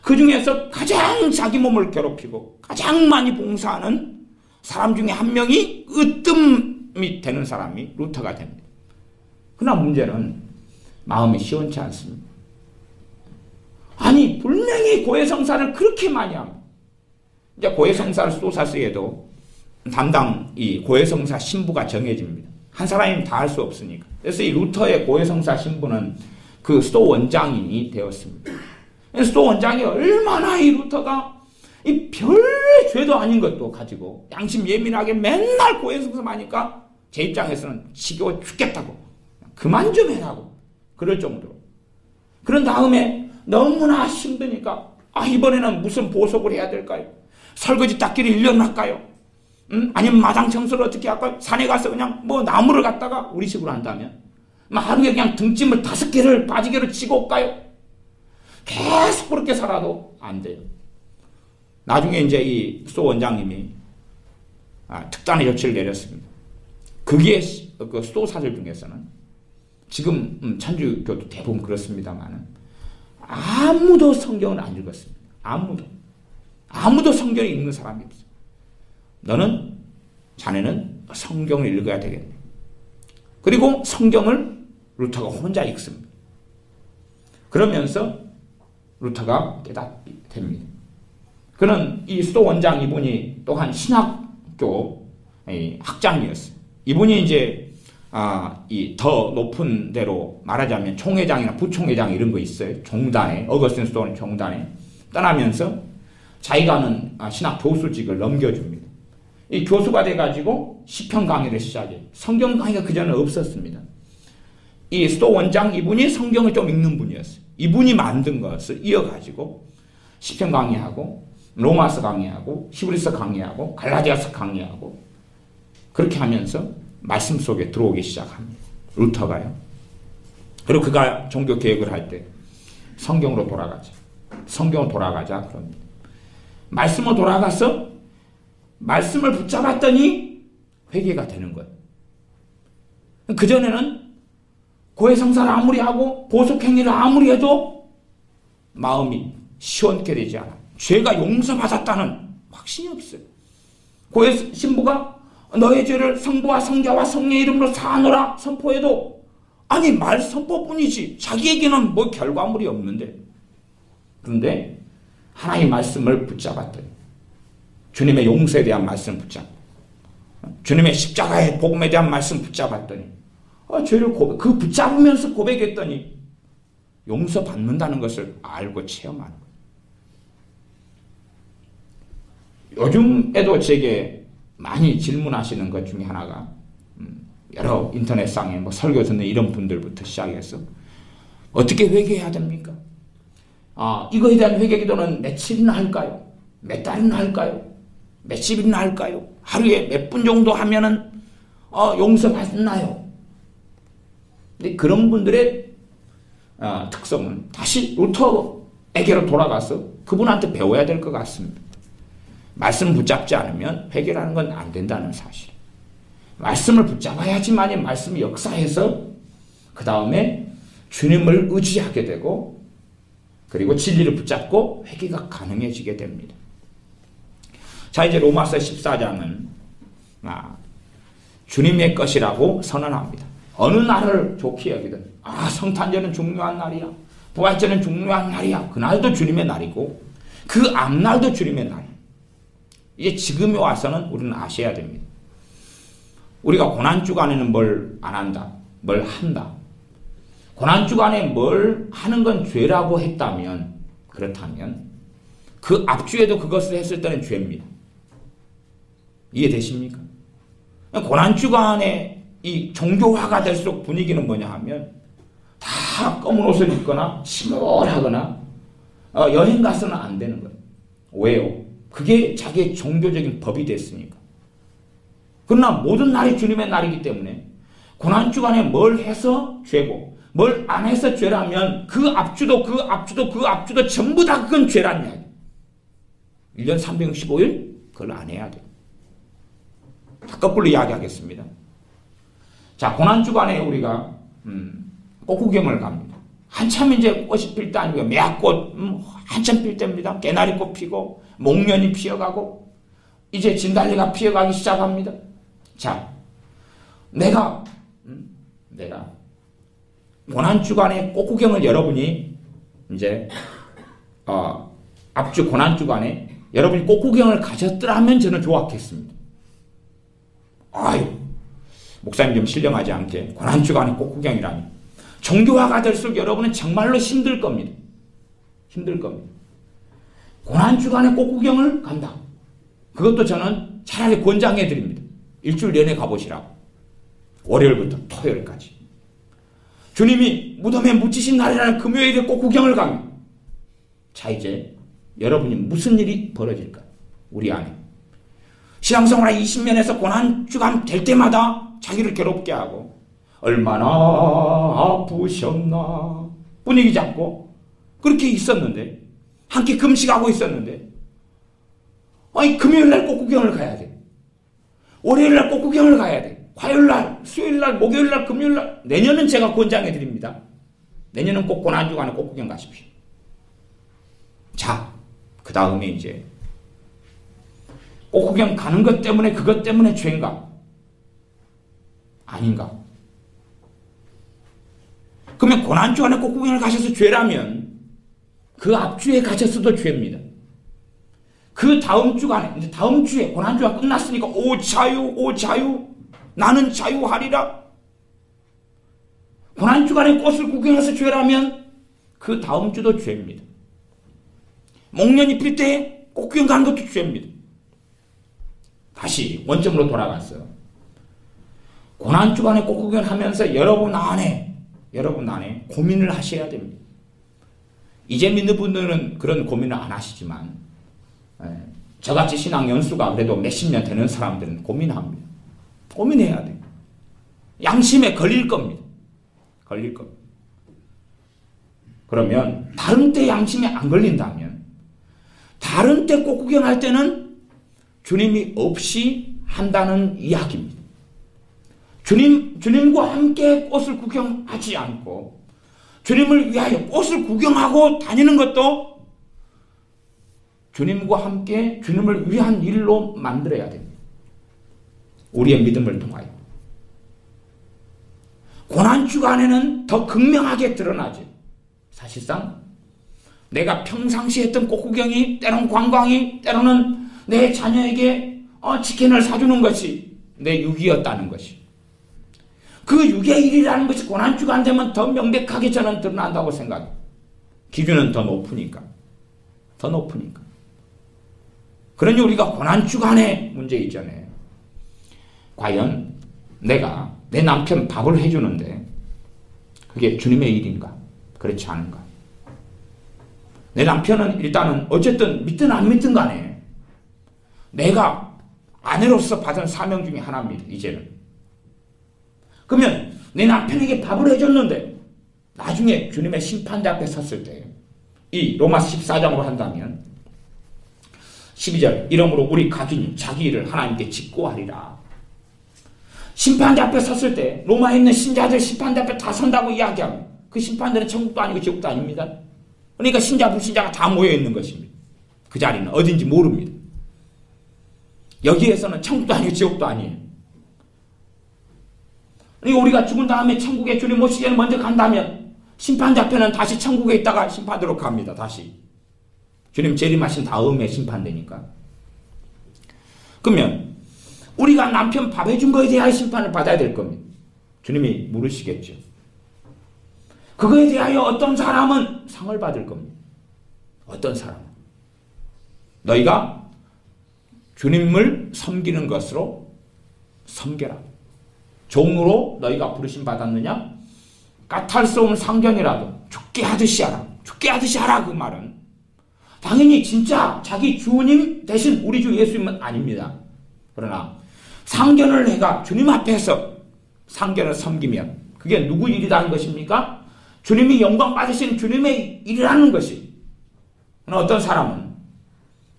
그 중에서 가장 자기 몸을 괴롭히고 가장 많이 봉사하는 사람 중에 한 명이 으뜸이 되는 사람이 루터가 됩니다. 그러나 문제는 마음이 시원치 않습니다. 아니 분명히 고해성사를 그렇게 많이 합니다. 이제 고해성사를 수도사스에도 담당 이 고해성사 신부가 정해집니다. 한 사람이면 다 할 수 없으니까. 그래서 이 루터의 고해성사 신부는 그 수도 원장이 되었습니다. 수도 원장이 얼마나 이 루터가 이 별 죄도 아닌 것도 가지고 양심 예민하게 맨날 고해성사만 하니까 제 입장에서는 지겨워 죽겠다고 그만 좀 해라고 그럴 정도로. 그런 다음에 너무나 힘드니까 이번에는 무슨 보석을 해야 될까요? 설거지 닦기를 1년 할까요? 아니면 마당 청소를 어떻게 할까요? 산에 가서 그냥 뭐 나무를 갖다가 우리식으로 한다면 하루에 그냥 등짐을 5개를 바지개를 치고 올까요? 계속 그렇게 살아도 안 돼요. 나중에 이제 이 수도 원장님이 특단의 조치를 내렸습니다. 그게 그 수도사들 중에서는 지금 천주교도 대부분 그렇습니다만은 아무도 성경을 안 읽었습니다. 아무도 성경을 읽는 사람이 없어요. 자네는 성경을 읽어야 되겠네. 그리고 성경을 루터가 혼자 읽습니다. 그러면서 루터가 깨닫게 됩니다. 그는 이 수도 원장 이분이 또한 신학교 학장이었어요. 이분이 이제 이 더 높은 데로 말하자면 총회장이나 부총회장 이런 거 있어요. 종단에 어거스틴 수도원 종단에 떠나면서 자기가 하는 신학 교수직을 넘겨줍니다. 이 교수가 돼가지고 시편 강의를 시작해요. 성경 강의가 그전에 없었습니다. 이 수도 원장 이분이 성경을 좀 읽는 분이었어요. 이분이 만든 것을 이어가지고 시편 강의하고 로마서 강의하고 히브리서 강의하고 갈라디아서 강의하고 그렇게 하면서 말씀 속에 들어오기 시작합니다. 루터가요. 그리고 그가 종교 개혁을 할 때 성경으로 돌아가자. 성경으로 돌아가자 그럽니다. 말씀으로 돌아가서 말씀을 붙잡았더니 회개가 되는 거예요. 그전에는 고해성사를 아무리 하고 보석행위를 아무리 해도 마음이 시원케 되지 않아. 죄가 용서받았다는 확신이 없어요. 고해 신부가 너의 죄를 성부와 성자와 성령의 이름으로 사하노라 선포해도 말 선포뿐이지 자기에게는 뭐 결과물이 없는데. 그런데 하나님의 말씀을 붙잡았더니 주님의 용서에 대한 말씀을 붙잡고 주님의 십자가의 복음에 대한 말씀을 붙잡았더니 죄를 그 붙잡으면서 고백했더니 용서받는다는 것을 알고 체험하는 거예요. 요즘에도 제게 많이 질문하시는 것 중에 하나가 여러 인터넷상에 뭐 설교 듣는 이런 분들부터 시작해서 어떻게 회개해야 됩니까? 이거에 대한 회개 기도는 며칠이나 할까요? 몇 달이나 할까요? 몇십이나 할까요? 하루에 몇 분 정도 하면은 용서받나요? 근데 그런 분들의 특성은 다시 루터에게로 돌아가서 그분한테 배워야 될 것 같습니다. 말씀 붙잡지 않으면 회개라는 건 안 된다는 사실. 말씀을 붙잡아야지만이 말씀이 역사해서 그 다음에 주님을 의지하게 되고 그리고 진리를 붙잡고 회개가 가능해지게 됩니다. 자, 이제 로마서 14장은 주님의 것이라고 선언합니다. 어느 날을 좋게 여기든 성탄절은 중요한 날이야. 부활절은 중요한 날이야. 그날도 주님의 날이고 그 앞날도 주님의 날이야. 이제 지금에 와서는 우리는 아셔야 됩니다. 우리가 고난주간에는 뭘 안 한다. 뭘 한다. 고난주간에 뭘 하는 건 죄라고 했다면, 그렇다면 그 앞주에도 그것을 했을 때는 죄입니다. 이해되십니까? 고난주간에 이 종교화가 될수록 분위기는 뭐냐 하면 다 검은 옷을 입거나 침울하거나 여행 가서는 안 되는 거예요. 왜요? 그게 자기의 종교적인 법이 됐으니까. 그러나 모든 날이 주님의 날이기 때문에 고난주간에 뭘 해서 죄고 뭘 안 해서 죄라면 그 앞주도 그 앞주도 그 앞주도 전부 다 그건 죄란 이야기. 1년 365일 그걸 안 해야 돼요. 거꾸로 이야기하겠습니다. 자, 고난주간에 우리가 꽃구경을 갑니다. 한참 이제 꽃이 필 때 아니고 매화꽃 한참 필 때입니다. 개나리꽃 피고 목련이 피어가고 이제 진달래가 피어가기 시작합니다. 자, 내가 고난주간에 꽃구경을 여러분이 이제 앞주 고난주간에 여러분이 꽃구경을 가졌더라면 저는 좋았겠습니다. 아유, 목사님 좀 신령하지 않게 고난주간에 꽃구경이라니. 종교화가 될수록 여러분은 정말로 힘들 겁니다. 힘들 겁니다. 고난주간에 꽃구경을 간다. 그것도 저는 차라리 권장해 드립니다. 일주일 내내 가보시라고. 월요일부터 토요일까지. 주님이 무덤에 묻히신 날이라는 금요일에 꽃구경을 갑니다. 자, 이제 여러분이 무슨 일이 벌어질까요? 우리 안에. 신앙생활 20년에서 고난주간 될 때마다 자기를 괴롭게 하고 얼마나 아프셨나 분위기 잡고 그렇게 있었는데 함께 금식하고 있었는데 아니 금요일날 꽃구경을 가야 돼. 월요일날 꽃구경을 가야 돼. 화요일날, 수요일날, 목요일날, 금요일날. 내년은 제가 권장해 드립니다. 내년은 꼭 고난주간에 꽃구경 가십시오. 자, 그 다음에 이제 꽃구경 가는 것 때문에 그것 때문에 죄인가? 아닌가? 그러면 고난주간에 꽃구경을 가셔서 죄라면 그 앞주에 가셨어도 죄입니다. 그 다음 주간에, 이제 다음 주에 고난주가 끝났으니까 오 자유, 오 자유, 나는 자유하리라. 고난주간에 꽃을 구경해서 죄라면 그 다음 주도 죄입니다. 목련이 필 때 꽃구경 가는 것도 죄입니다. 다시 원점으로 돌아갔어. 고난주간에 꽃구경을 하면서 여러분 안에 고민을 하셔야 됩니다. 이제 믿는 분들은 그런 고민을 안 하시지만 저같이 신앙 연수가 그래도 몇십 년 되는 사람들은 고민합니다. 고민해야 돼요. 양심에 걸릴 겁니다. 걸릴 겁니다. 그러면 다른 때 양심에 안 걸린다면 다른 때 꽃구경할 때는 주님이 없이 한다는 이야기입니다. 주님과 함께 꽃을 구경하지 않고 주님을 위하여 꽃을 구경하고 다니는 것도 주님과 함께 주님을 위한 일로 만들어야 됩니다. 우리의 믿음을 통하여. 고난주간에는 더 극명하게 드러나죠. 사실상 내가 평상시에 했던 꽃구경이 때로는 관광이 때로는 내 자녀에게 치킨을 사주는 것이 내 유기였다는 것이. 그 유기의 일이라는 것이 고난주간 되면 더 명백하게 저는 드러난다고 생각해요. 기준은 더 높으니까. 더 높으니까. 그러니 우리가 고난주간의 문제 있잖아요. 과연 내가 내 남편 밥을 해주는데 그게 주님의 일인가? 그렇지 않은가? 내 남편은 일단은 어쨌든 믿든 안 믿든 간에 내가 아내로서 받은 사명 중에 하나입니다. 이제는. 그러면 내 남편에게 밥을 해줬는데 나중에 주님의 심판대 앞에 섰을 때 이 로마서 14장으로 한다면 12절 이러므로 우리 각인이 자기 일을 하나님께 직고하리라. 심판대 앞에 섰을 때 로마에 있는 신자들 심판대 앞에 다 선다고 이야기합니다. 그 심판대는 천국도 아니고 지옥도 아닙니다. 그러니까 신자 불신자가 다 모여 있는 것입니다. 그 자리는 어딘지 모릅니다. 여기에서는 천국도 아니고 지옥도 아니에요. 그러니까 우리가 죽은 다음에 천국에 주님 모시기에 먼저 간다면 심판자편은 다시 천국에 있다가 심판하도록 갑니다. 다시 주님 재림하신 다음에 심판되니까. 그러면 우리가 남편 밥 해준 거에 대하여 심판을 받아야 될 겁니다. 주님이 물으시겠죠. 그거에 대하여 어떤 사람은 상을 받을 겁니다. 어떤 사람은 너희가 주님을 섬기는 것으로 섬겨라. 종으로 너희가 부르심 받았느냐? 까탈스러운 상견이라도 죽게 하듯이 하라. 죽게 하듯이 하라. 그 말은 당연히 진짜 자기 주님 대신 우리 주 예수님은 아닙니다. 그러나 상견을 해가 주님 앞에서 상견을 섬기면 그게 누구 일이다 하는 것입니까? 주님이 영광 받으신 주님의 일이라는 것이. 어떤 사람은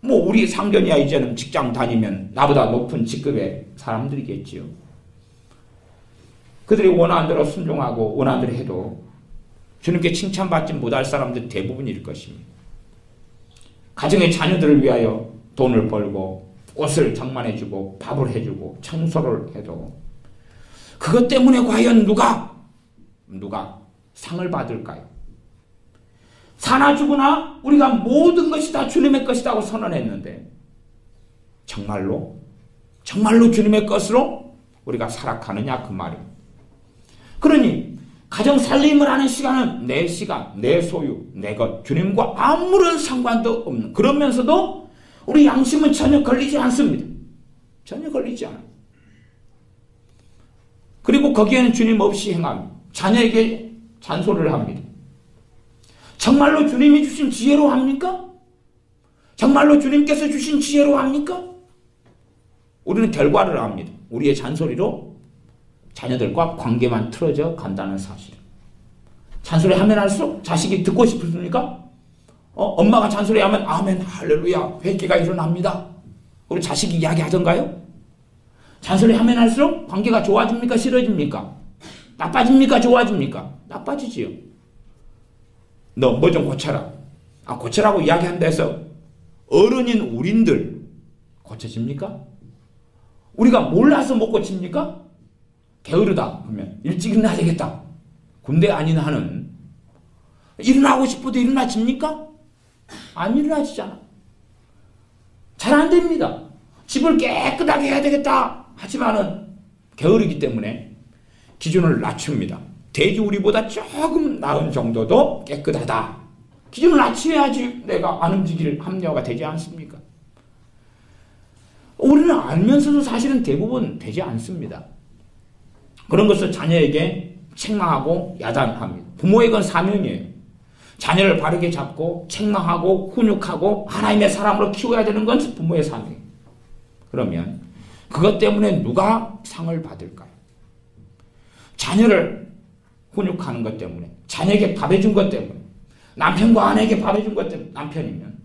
우리 상견이야 이제는 직장 다니면 나보다 높은 직급의 사람들이겠지요. 그들이 원하는 대로 순종하고 원하는 대로 해도 주님께 칭찬받지 못할 사람들 대부분일 것입니다. 가정의 자녀들을 위하여 돈을 벌고 옷을 장만해주고 밥을 해주고 청소를 해도 그것 때문에 과연 누가 상을 받을까요? 사나 죽으나 우리가 모든 것이 다 주님의 것이라고 선언했는데 정말로 주님의 것으로 우리가 살아가느냐 그 말입니다. 그러니 가정 살림을 하는 시간은 내 시간, 내 소유, 내 것, 주님과 아무런 상관도 없는, 그러면서도 우리 양심은 전혀 걸리지 않습니다. 전혀 걸리지 않아요. 그리고 거기에는 주님 없이 행합니다. 자녀에게 잔소리를 합니다. 정말로 주님이 주신 지혜로 합니까? 정말로 주님께서 주신 지혜로 합니까? 우리는 결과를 압니다. 우리의 잔소리로 자녀들과 관계만 틀어져 간다는 사실. 잔소리 하면 할수록 자식이 듣고 싶습니까? 엄마가 잔소리하면 아멘 할렐루야 회개가 일어납니다. 우리 자식이 이야기하던가요? 잔소리 하면 할수록 관계가 좋아집니까? 싫어집니까? 나빠집니까? 좋아집니까? 나빠지지요. 너 뭐 좀 고쳐라. 고쳐라고 이야기한다 해서 어른인 우린들 고쳐집니까? 우리가 몰라서 못 고칩니까? 게으르다 그러면 일찍 일어나야 되겠다. 군대 아닌 한은 일어나고 싶어도 일어나집니까? 안 일어나지잖아. 잘 안 됩니다. 집을 깨끗하게 해야 되겠다 하지만은 게으르기 때문에 기준을 낮춥니다. 돼지우리보다 조금 나은 정도도 깨끗하다. 기준을 낮춰야지 내가 안 움직일 합리화가 되지 않습니까? 우리는 알면서도 사실은 대부분 되지 않습니다. 그런 것을 자녀에게 책망하고 야단합니다. 부모의 건 사명이에요. 자녀를 바르게 잡고 책망하고 훈육하고 하나님의 사람으로 키워야 되는 건 부모의 사명이에요. 그러면 그것 때문에 누가 상을 받을까요? 자녀를 훈육하는 것 때문에, 자녀에게 밥해준 것 때문에, 남편과 아내에게 밥해준 것 때문에, 남편이면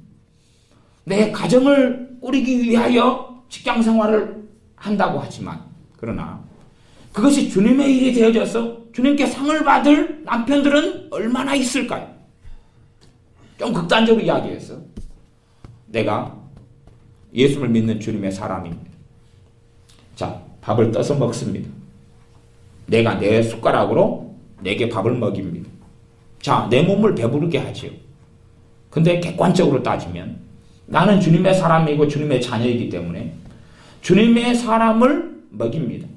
내 가정을 꾸리기 위하여 직장생활을 한다고 하지만 그러나 그것이 주님의 일이 되어져서 주님께 상을 받을 남편들은 얼마나 있을까요? 좀 극단적으로 이야기해서 내가 예수를 믿는 주님의 사람입니다. 자, 밥을 떠서 먹습니다. 내가 내 숟가락으로 내게 밥을 먹입니다. 자, 내 몸을 배부르게 하지요. 근데 객관적으로 따지면 나는 주님의 사람이고 주님의 자녀이기 때문에 주님의 사람을 먹입니다.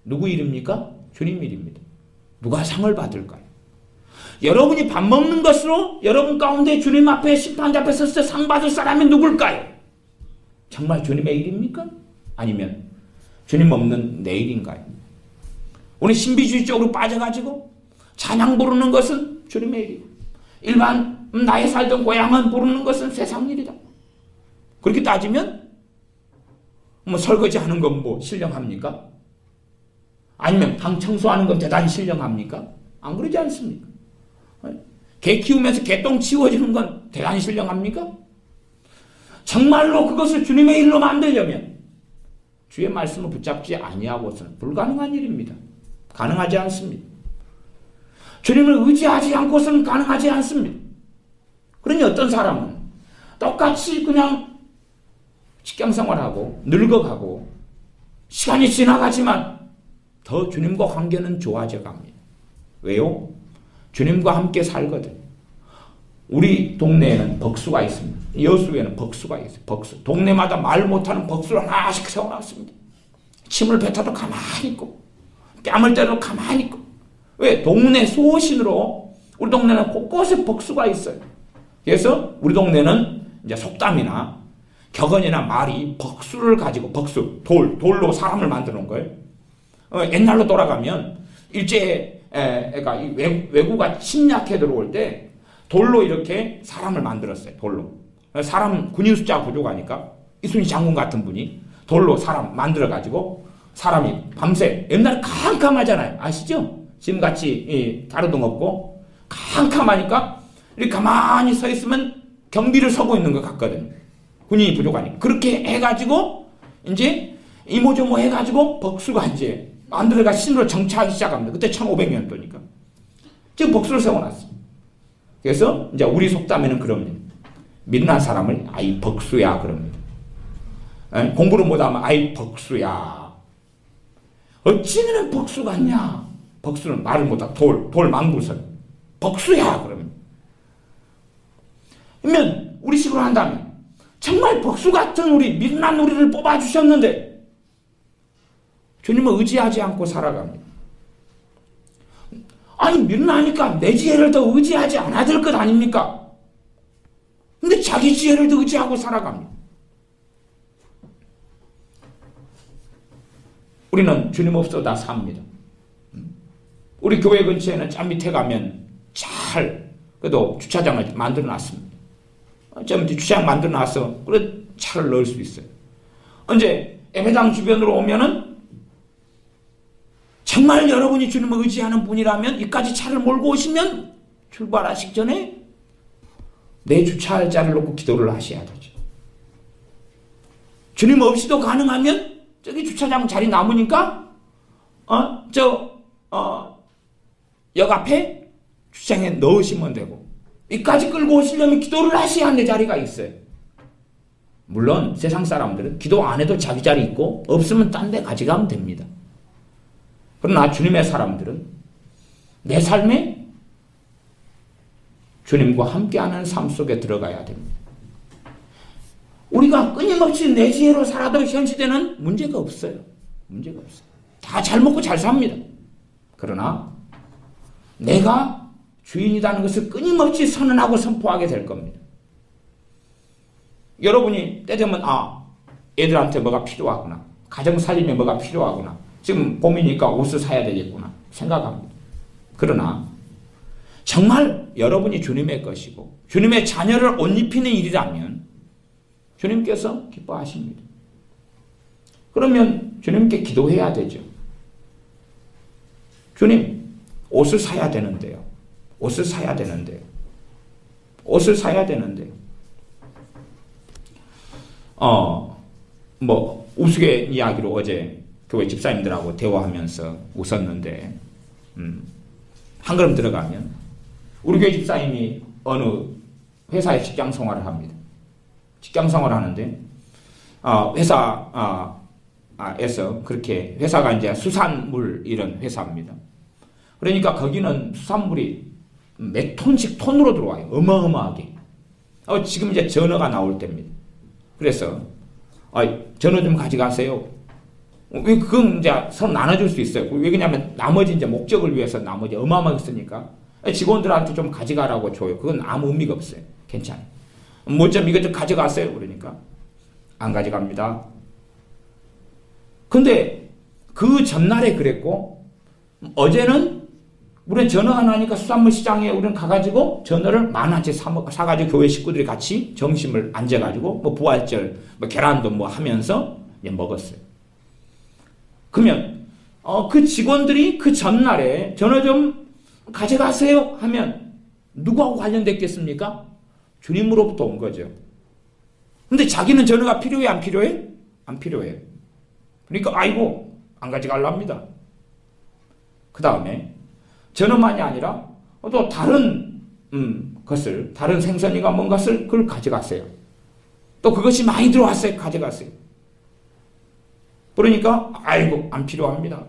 누구 일입니까? 주님 일입니다. 누가 상을 받을까요? 여러분이 밥 먹는 것으로 여러분 가운데 주님 앞에 심판자 앞에 섰을 때 상 받을 사람이 누굴까요? 정말 주님의 일입니까? 아니면 주님 없는 내 일인가요? 우리 신비주의적으로 빠져가지고 찬양 부르는 것은 주님의 일이고 일반 나의 살던 고향은 부르는 것은 세상 일이다. 그렇게 따지면 설거지하는 건 신령합니까? 아니면 방 청소하는 건 대단히 신령합니까? 안 그러지 않습니까? 개 키우면서 개똥 치워주는 건 대단히 신령합니까? 정말로 그것을 주님의 일로 만들려면 주의 말씀을 붙잡지 아니하고서는 불가능한 일입니다. 가능하지 않습니다. 주님을 의지하지 않고서는 가능하지 않습니다. 그러니 어떤 사람은 똑같이 그냥 직장 생활하고 늙어가고 시간이 지나가지만 더 주님과 관계는 좋아져 갑니다. 왜요? 주님과 함께 살거든. 우리 동네에는 벅수가 있습니다. 여수에는 벅수가 있어요. 벅수. 동네마다 말 못하는 벅수를 하나씩 세워놨습니다. 침을 뱉어도 가만히 있고 뺨을 때려도 가만히 있고. 왜? 동네 수호신으로 우리 동네는 곳곳에 벅수가 있어요. 그래서 우리 동네는 이제 속담이나 격언이나 말이 벅수를 가지고 벅수, 돌로 사람을 만들어 놓은 거예요. 옛날로 돌아가면 그러니까 외구가 침략해 들어올 때 돌로 이렇게 사람을 만들었어요. 돌로. 사람 군인 숫자가 부족하니까 이순신 장군 같은 분이 돌로 사람 만들어 가지고 사람이 밤새 옛날에 캄캄하잖아요. 아시죠? 지금같이 가로등 없고 캄캄하니까 이렇게 가만히 서 있으면 경비를 서고 있는 것 같거든요. 군인이 부족하니까. 그렇게 해가지고 이제 이모저모 해가지고 벅수가 이제 만들어가 신으로 정착하기 시작합니다. 그때 1500년도니까. 지금 벅수를 세워놨어요. 그래서 이제 우리 속담에는 그럽니다. 미련한 사람을 아이 벅수야 그럽니다. 공부를 못하면 아이 벅수야. 어찌는 벅수 같냐? 벅수는 말을 못하고 돌 망구설. 벅수야 그러면. 그러면 우리 식으로 한다면 정말 벅수 같은 우리 미련한 우리를 뽑아주셨는데 주님을 의지하지 않고 살아갑니다. 아니 미련하니까 내 지혜를 더 의지하지 않아야 될 것 아닙니까? 근데 자기 지혜를 더 의지하고 살아갑니다. 우리는 주님 없어 다 삽니다. 우리 교회 근처에는 저 밑에 가면 그래도 주차장을 만들어 놨습니다. 저 밑에 주차장 만들어 놔서 그래 차를 넣을 수 있어요. 언제 예배당 주변으로 오면은 정말 여러분이 주님을 의지하는 분이라면 이까지 차를 몰고 오시면 출발하시기 전에 내 주차할 자리를 놓고 기도를 하셔야 되죠. 주님 없이도 가능하면 저기 주차장 자리 남으니까 역 앞에 주차장에 넣으시면 되고 이까지 끌고 오시려면 기도를 하셔야 하는 자리가 있어요. 물론 세상 사람들은 기도 안 해도 자기 자리 있고 없으면 딴 데 가져가면 됩니다. 그러나 주님의 사람들은 내 삶에 주님과 함께하는 삶 속에 들어가야 됩니다. 우리가 끊임없이 내 지혜로 살아도 현 시대는 문제가 없어요. 문제가 없어요. 다 잘 먹고 잘 삽니다. 그러나 내가 주인이라는 것을 끊임없이 선언하고 선포하게 될 겁니다. 여러분이 때 되면 애들한테 뭐가 필요하구나. 가정 살림에 뭐가 필요하구나. 지금 봄이니까 옷을 사야 되겠구나 생각합니다. 그러나 정말 여러분이 주님의 것이고 주님의 자녀를 옷 입히는 일이라면 주님께서 기뻐하십니다. 그러면 주님께 기도해야 되죠. 주님, 옷을 사야 되는데요. 옷을 사야 되는데요. 옷을 사야 되는데요. 우스갯 이야기로 어제 교회 집사님들하고 대화하면서 웃었는데, 한 걸음 들어가면, 우리 교회 집사님이 어느 회사에 직장 생활을 합니다. 직장 생활을 하는데, 회사에서 그렇게, 회사가 이제 수산물 이런 회사입니다. 그러니까 거기는 수산물이 몇 톤씩 톤으로 들어와요. 어마어마하게. 지금 이제 전어가 나올 때입니다. 그래서, 전어 좀 가져가세요. 왜 그건 이제 서로 나눠줄 수 있어요. 왜 그러냐면 나머지 이제 목적을 위해서 나머지 어마어마하게 쓰니까 직원들한테 좀 가져가라고 줘요. 그건 아무 의미가 없어요. 괜찮아요. 뭐 좀 이것 좀 가져가세요. 그러니까 안 가져갑니다. 근데 그 전날에 그랬고 어제는 우리는 전어가 나니까 수산물 시장에 우리는 가가지고 전어를 10,000원치 사가지고 교회 식구들이 같이 점심을 앉아가지고 뭐 부활절 뭐 계란도 뭐 하면서 이제 먹었어요. 그러면 그 직원들이 그 전날에 전어 좀 가져가세요 하면 누구하고 관련됐겠습니까? 주님으로부터 온 거죠. 근데 자기는 전어가 필요해 안 필요해? 안 필요해. 그러니까 아이고 안 가져가려 합니다. 그 다음에 전어만이 아니라 또 다른 것을, 다른 생선이가 뭔 것을 그걸 가져갔어요. 또 그것이 많이 들어왔어요. 가져갔어요. 그러니까 아이고 안 필요합니다.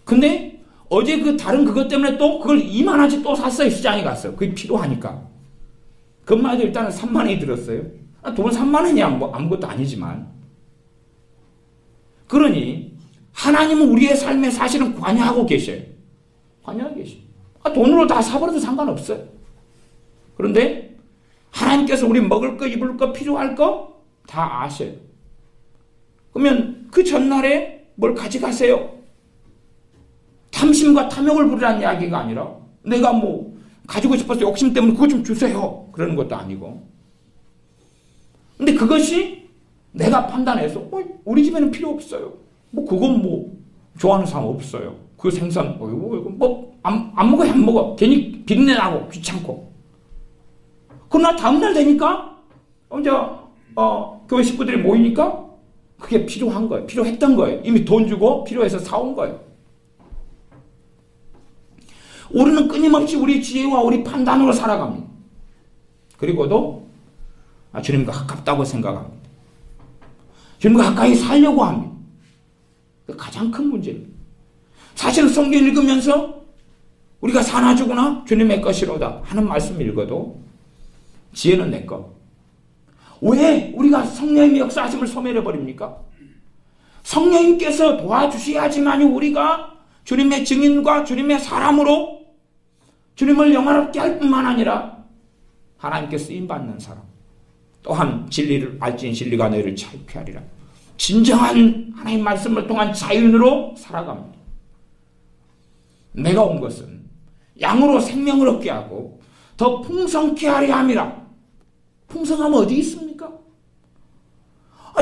근데 어제 그 다른 그것 때문에 또 그걸 2만원치 또 샀어요. 시장에 갔어요. 그게 필요하니까. 그것만 해도 일단은 3만원이 들었어요. 돈 3만원이 뭐 아무것도 아니지만. 그러니 하나님은 우리의 삶에 사실은 관여하고 계셔요. 관여하고 계셔요. 돈으로 다 사버려도 상관없어요. 그런데 하나님께서 우리 먹을 거, 입을 거, 필요할 거 다 아셔요. 그러면 그 전날에 뭘 가져가세요? 탐심과 탐욕을 부리라는 이야기가 아니라 내가 뭐 가지고 싶어서 욕심 때문에 그거 좀 주세요. 그러는 것도 아니고. 근데 그것이 내가 판단해서 우리 집에는 필요 없어요. 뭐 그건 뭐 좋아하는 사람 없어요. 그 생선 뭐 안 먹어야 안 먹어. 괜히 비린내 나고 귀찮고. 그러나 다음날 되니까 이제 교회 식구들이 모이니까 그게 필요한 거예요. 필요했던 거예요. 이미 돈 주고 필요해서 사온 거예요. 우리는 끊임없이 우리 지혜와 우리 판단으로 살아갑니다. 그리고도 주님과 가깝다고 생각합니다. 주님과 가까이 살려고 합니다. 가장 큰 문제입니다. 사실은 성경 읽으면서 우리가 사나 죽으나 주님의 것이로다 하는 말씀 읽어도 지혜는 내 것. 왜 우리가 성령님의 역사하심을 소멸해버립니까? 성령님께서 도와주셔야지만 우리가 주님의 증인과 주님의 사람으로 주님을 영화롭게 할 뿐만 아니라 하나님께 쓰임받는 사람, 또한 진리를 알진 진리가 너희를 자유케 하리라. 진정한 하나님 말씀을 통한 자유인으로 살아갑니다. 내가 온 것은 양으로 생명을 얻게 하고 더 풍성케 하려 함이라. 풍성함은 어디 있습니까?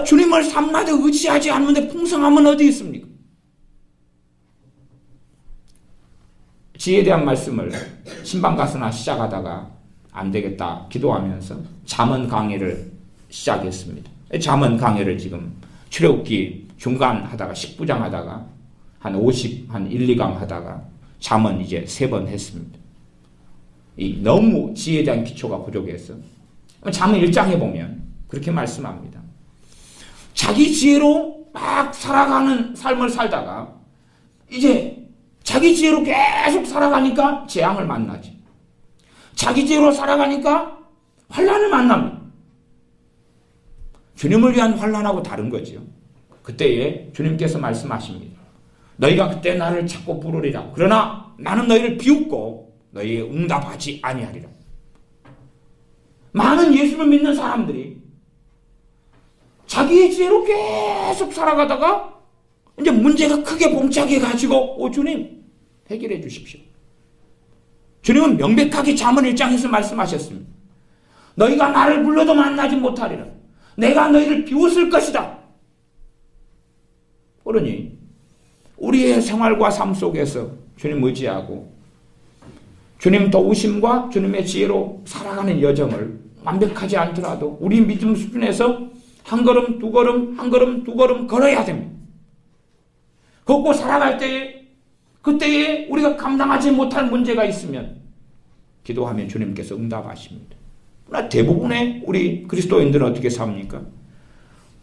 주님을 삼나되 의지하지 않는데 풍성함은 어디 있습니까? 지혜에 대한 말씀을 신방 가서나 시작하다가 안 되겠다 기도하면서 잠언 강의를 시작했습니다. 잠언 강의를 지금 출애굽기 중간 하다가 10부장 하다가 한 1, 2강 하다가 잠언 이제 3번 했습니다. 너무 지혜에 대한 기초가 부족해서 잠언 1장에 보면 그렇게 말씀합니다. 자기 지혜로 막 살아가는 삶을 살다가 이제 자기 지혜로 계속 살아가니까 재앙을 만나지. 자기 지혜로 살아가니까 환난을 만납니다. 주님을 위한 환난하고 다른 거죠. 그때에 주님께서 말씀하십니다. 너희가 그때 나를 찾고 부르리라. 그러나 나는 너희를 비웃고 너희의 응답하지 아니하리라. 많은 예수를 믿는 사람들이 자기의 지혜로 계속 살아가다가 이제 문제가 크게 봉착해가지고 주님 해결해 주십시오. 주님은 명백하게 잠언 1장에서 말씀하셨습니다. 너희가 나를 불러도 만나지 못하리라. 내가 너희를 비웃을 것이다. 그러니 우리의 생활과 삶 속에서 주님 의지하고 주님 도우심과 주님의 지혜로 살아가는 여정을 완벽하지 않더라도 우리 믿음 수준에서 한 걸음, 두 걸음, 한 걸음, 두 걸음 걸어야 됩니다. 걷고 살아갈 때에 그때에 우리가 감당하지 못할 문제가 있으면 기도하면 주님께서 응답하십니다. 그러나 대부분의 우리 그리스도인들은 어떻게 삽니까?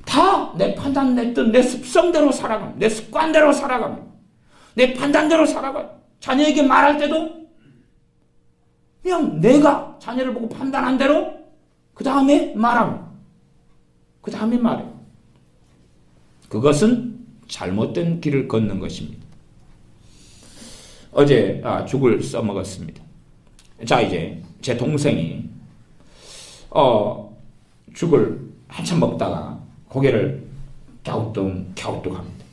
다 내 판단, 내 뜻, 내 습성대로 살아갑니다. 내 습관대로 살아갑니다. 내 판단대로 살아가요. 자녀에게 말할 때도 그냥 내가 자녀를 보고 판단한 대로 그 다음에 말합니다. 그 다음에 말해요. 그것은 잘못된 길을 걷는 것입니다. 어제 죽을 써먹었습니다. 자, 이제 제 동생이 죽을 한참 먹다가 고개를 갸우뚱합니다.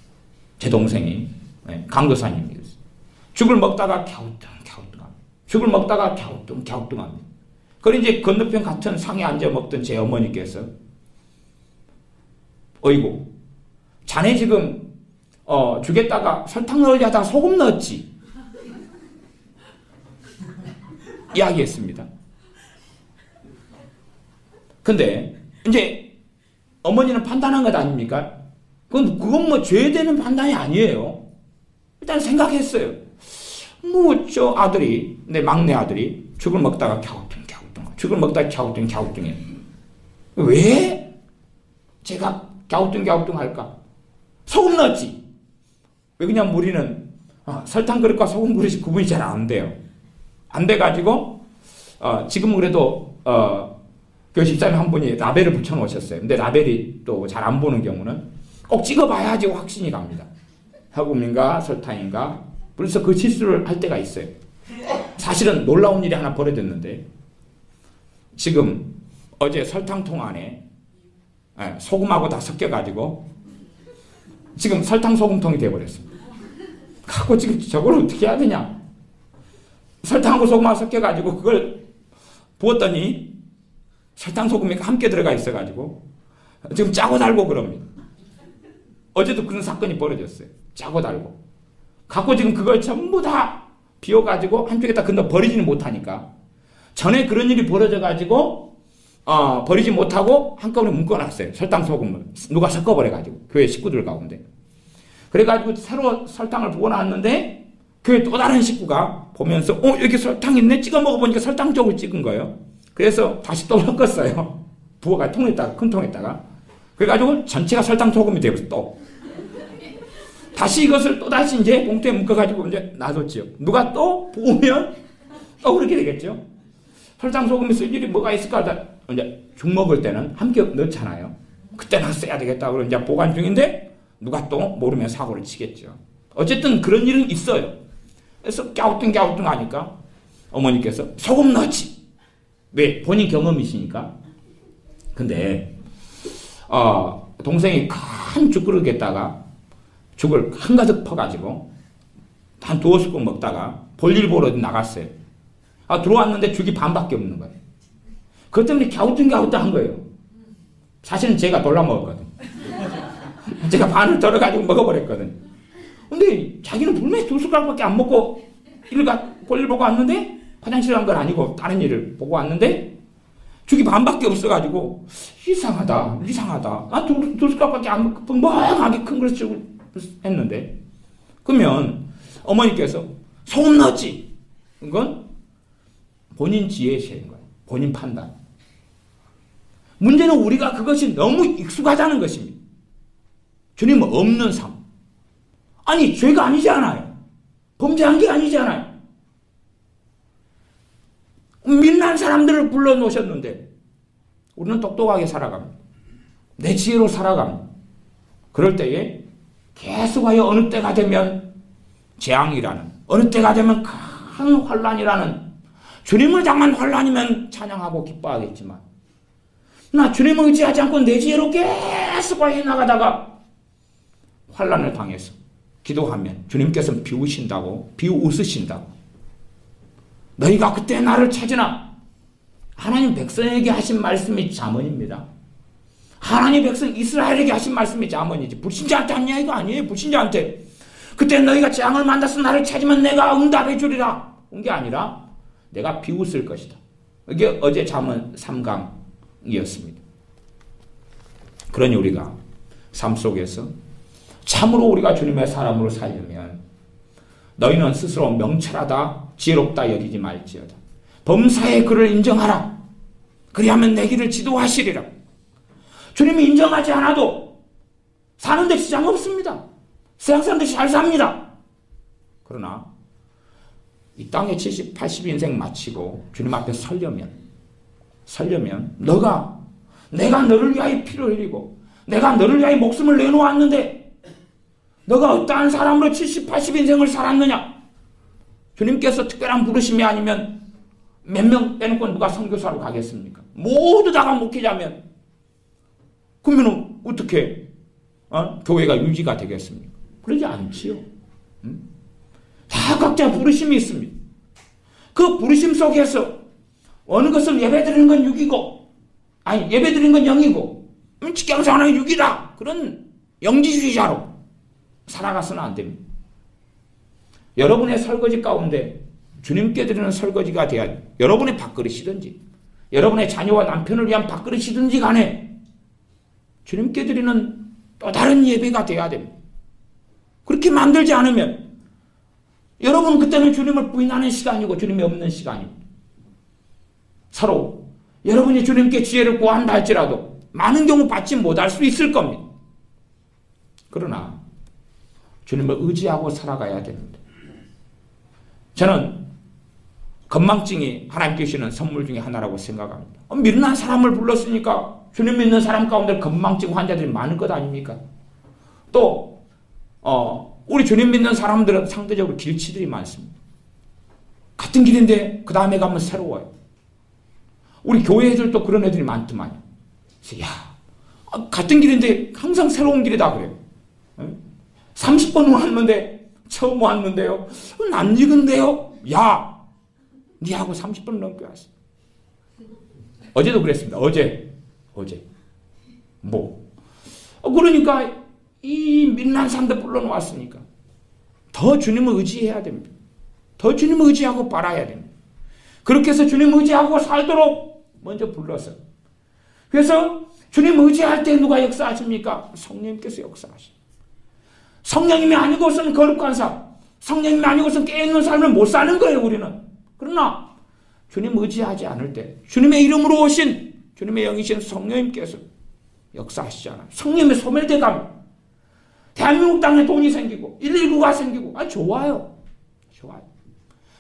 제 동생이 강도사님이었어요. 죽을 먹다가 갸우뚱합니다. 죽을 먹다가 갸우뚱합니다. 그리고 이제 건너편 같은 상에 앉아 먹던 제 어머니께서 어이구, 자네 지금 죽겠다가 설탕 넣으려 하다가 소금 넣었지? 이야기했습니다. 근데 이제 어머니는 판단한 것 아닙니까? 그건 뭐 죄되는 판단이 아니에요. 일단 생각했어요. 내 막내 아들이 죽을 먹다가 갸우뚱, 죽을 먹다가 갸우뚱, 갸우뚱해. 왜 제가 갸우뚱 할까? 소금 넣었지. 왜 그냥 우리는 설탕 그릇과 소금 그릇이 구분이 잘 안 돼요. 안 돼가지고 지금 그래도 교회 집사님 한 분이 라벨을 붙여놓으셨어요. 근데 라벨이 또 잘 안 보는 경우는 꼭 찍어봐야지 확신이 갑니다. 소금인가 설탕인가. 그래서 그 실수를 할 때가 있어요. 사실은 놀라운 일이 하나 벌어졌는데 지금 어제 설탕통 안에 소금하고 다 섞여가지고 지금 설탕 소금통이 돼버렸습니다. 갖고 지금 저걸 어떻게 해야 되냐. 설탕하고 소금하고 섞여가지고 그걸 부었더니 설탕 소금이 함께 들어가 있어가지고 지금 짜고 달고 그럽니다. 어제도 그런 사건이 벌어졌어요. 짜고 달고 갖고 지금 그걸 전부 다 비워가지고 한쪽에다 건너 버리지는 못하니까 전에 그런 일이 벌어져가지고 버리지 못하고 한꺼번에 묶어놨어요. 설탕 소금을 누가 섞어버려가지고 교회 식구들 가운데. 그래가지고 새로 설탕을 부어놨는데 교회 또 다른 식구가 보면서 여기 설탕 있네? 찍어 먹어보니까 설탕 쪽을 찍은 거예요. 그래서 다시 또 섞었어요. 부어가 통에다가 큰 통에다가. 그래가지고 전체가 설탕 소금이 되고 또 다시 이것을 또 다시 이제 봉투에 묶어가지고 이제 놔뒀죠. 누가 또 부으면 또 그렇게 되겠죠. 설탕 소금이 쓸 일이 뭐가 있을까? 이제 죽 먹을 때는 함께 넣잖아요. 그때는 써야 되겠다. 그러고 이제 보관 중인데 누가 또 모르면 사고를 치겠죠. 어쨌든 그런 일은 있어요. 그래서 갸우뚱 하니까 어머니께서 소금 넣지. 왜? 본인 경험이시니까. 근데 동생이 큰 죽그릇에다가 죽을 한가득 퍼가지고 한 두어 스푼 먹다가 볼일 보러 나갔어요. 들어왔는데 죽이 반밖에 없는 거예요. 그것 때문에 갸우뚱 한 거예요. 사실은 제가 돌라 먹었거든. 제가 반을 덜어가지고 먹어버렸거든. 근데 자기는 분명히 2숟가락밖에 안 먹고 볼일 보고 왔는데 화장실 간 건 아니고 다른 일을 보고 왔는데 죽이 반밖에 없어가지고 이상하다. 두 숟가락밖에 안 먹고 멍하게 큰 그릇을 했는데 그러면 어머니께서 소금 넣었지. 이건 본인 지혜시인 거예요. 본인 판단. 문제는 우리가 그것이 너무 익숙하다는 것입니다. 주님은 없는 삶. 아니 죄가 아니잖아요. 범죄한 게 아니잖아요. 민난 사람들을 불러놓으셨는데 우리는 똑똑하게 살아갑니다. 내 지혜로 살아갑니다. 그럴 때에 계속하여 어느 때가 되면 재앙이라는, 어느 때가 되면 큰 환란이라는, 주님을 당한 환란이면 찬양하고 기뻐하겠지만 나 주님을 의지하지 않고 내 지혜로 계속 해나가다가 환란을 당해서 기도하면 주님께서는 비웃으신다고. 너희가 그때 나를 찾으나. 하나님 백성에게 하신 말씀이 잠언입니다. 하나님 백성 이스라엘에게 하신 말씀이 잠언이지 불신자한테 한 이야기가 아니에요. 불신자한테 그때 너희가 재앙을 만나서 나를 찾으면 내가 응답해 주리라 온 게 아니라 내가 비웃을 것이다. 이게 어제 잠언 3강이었습니다. 그러니 우리가 삶 속에서 참으로 우리가 주님의 사람으로 살려면 너희는 스스로 명철하다 지혜롭다 여기지 말지어다. 범사의 그를 인정하라. 그리하면 내 길을 지도하시리라. 주님이 인정하지 않아도 사는데 지장 없습니다. 세상 사람들이 잘 삽니다. 그러나 이 땅에 70, 80인생 마치고 주님 앞에 서려면 내가 너를 위하여 피를 흘리고 내가 너를 위하여 목숨을 내놓았는데 너가 어떠한 사람으로 70, 80인생을 살았느냐? 주님께서 특별한 부르심이 아니면 몇 명 빼놓고 누가 선교사로 가겠습니까? 모두 다가 목회자면 그러면 어떻게 교회가 유지가 되겠습니까? 그러지 않지요. 다 각자 부르심이 있습니다. 그 부르심 속에서 어느 것을 예배드리는 건 6이고 예배드리는 건 0이고 직경생활은 6이다. 그런 영지주의자로 살아가서는 안 됩니다. 여러분의 설거지 가운데 주님께 드리는 설거지가 돼야 여러분의 밥그릇이든지 여러분의 자녀와 남편을 위한 밥그릇이든지 간에 주님께 드리는 또 다른 예배가 돼야 됩니다. 그렇게 만들지 않으면 여러분은 그때는 주님을 부인하는 시간이고 주님이 없는 시간입니다. 서로 여러분이 주님께 지혜를 구한다 할지라도 많은 경우 받지 못할 수 있을 겁니다. 그러나 주님을 의지하고 살아가야 됩니다. 저는 건망증이 하나님께 주시는 선물 중에 하나라고 생각합니다. 미련한 사람을 불렀으니까 주님 믿는 사람 가운데 건망증 환자들이 많을 것 아닙니까? 또 우리 주님 믿는 사람들은 상대적으로 길치들이 많습니다. 같은 길인데 그 다음에 가면 새로워요. 우리 교회 애들도 그런 애들이 많더만요. 그래서 같은 길인데 항상 새로운 길이다 그래요. 30번 왔는데 처음 왔는데요. 낯익은데요. 야, 니하고 30번 넘게 왔어. 어제도 그랬습니다. 어제. 그러니까 이 민난 사람들 불러놓았으니까 더 주님을 의지해야 됩니다. 더 주님을 의지하고 바라야 됩니다. 그렇게 해서 주님을 의지하고 살도록 먼저 불러서. 그래서 주님을 의지할 때 누가 역사하십니까? 성령님께서 역사하십니다. 성령님이 아니고서는 거룩한 삶, 성령님이 아니고서는 깨어있는 삶을 못 사는 거예요, 우리는. 그러나 주님 의지하지 않을 때 주님의 이름으로 오신 주님의 영이신 성령님께서 역사하시잖아요. 성령님의 소멸돼가면 대한민국 땅에 돈이 생기고 119가 생기고 좋아요.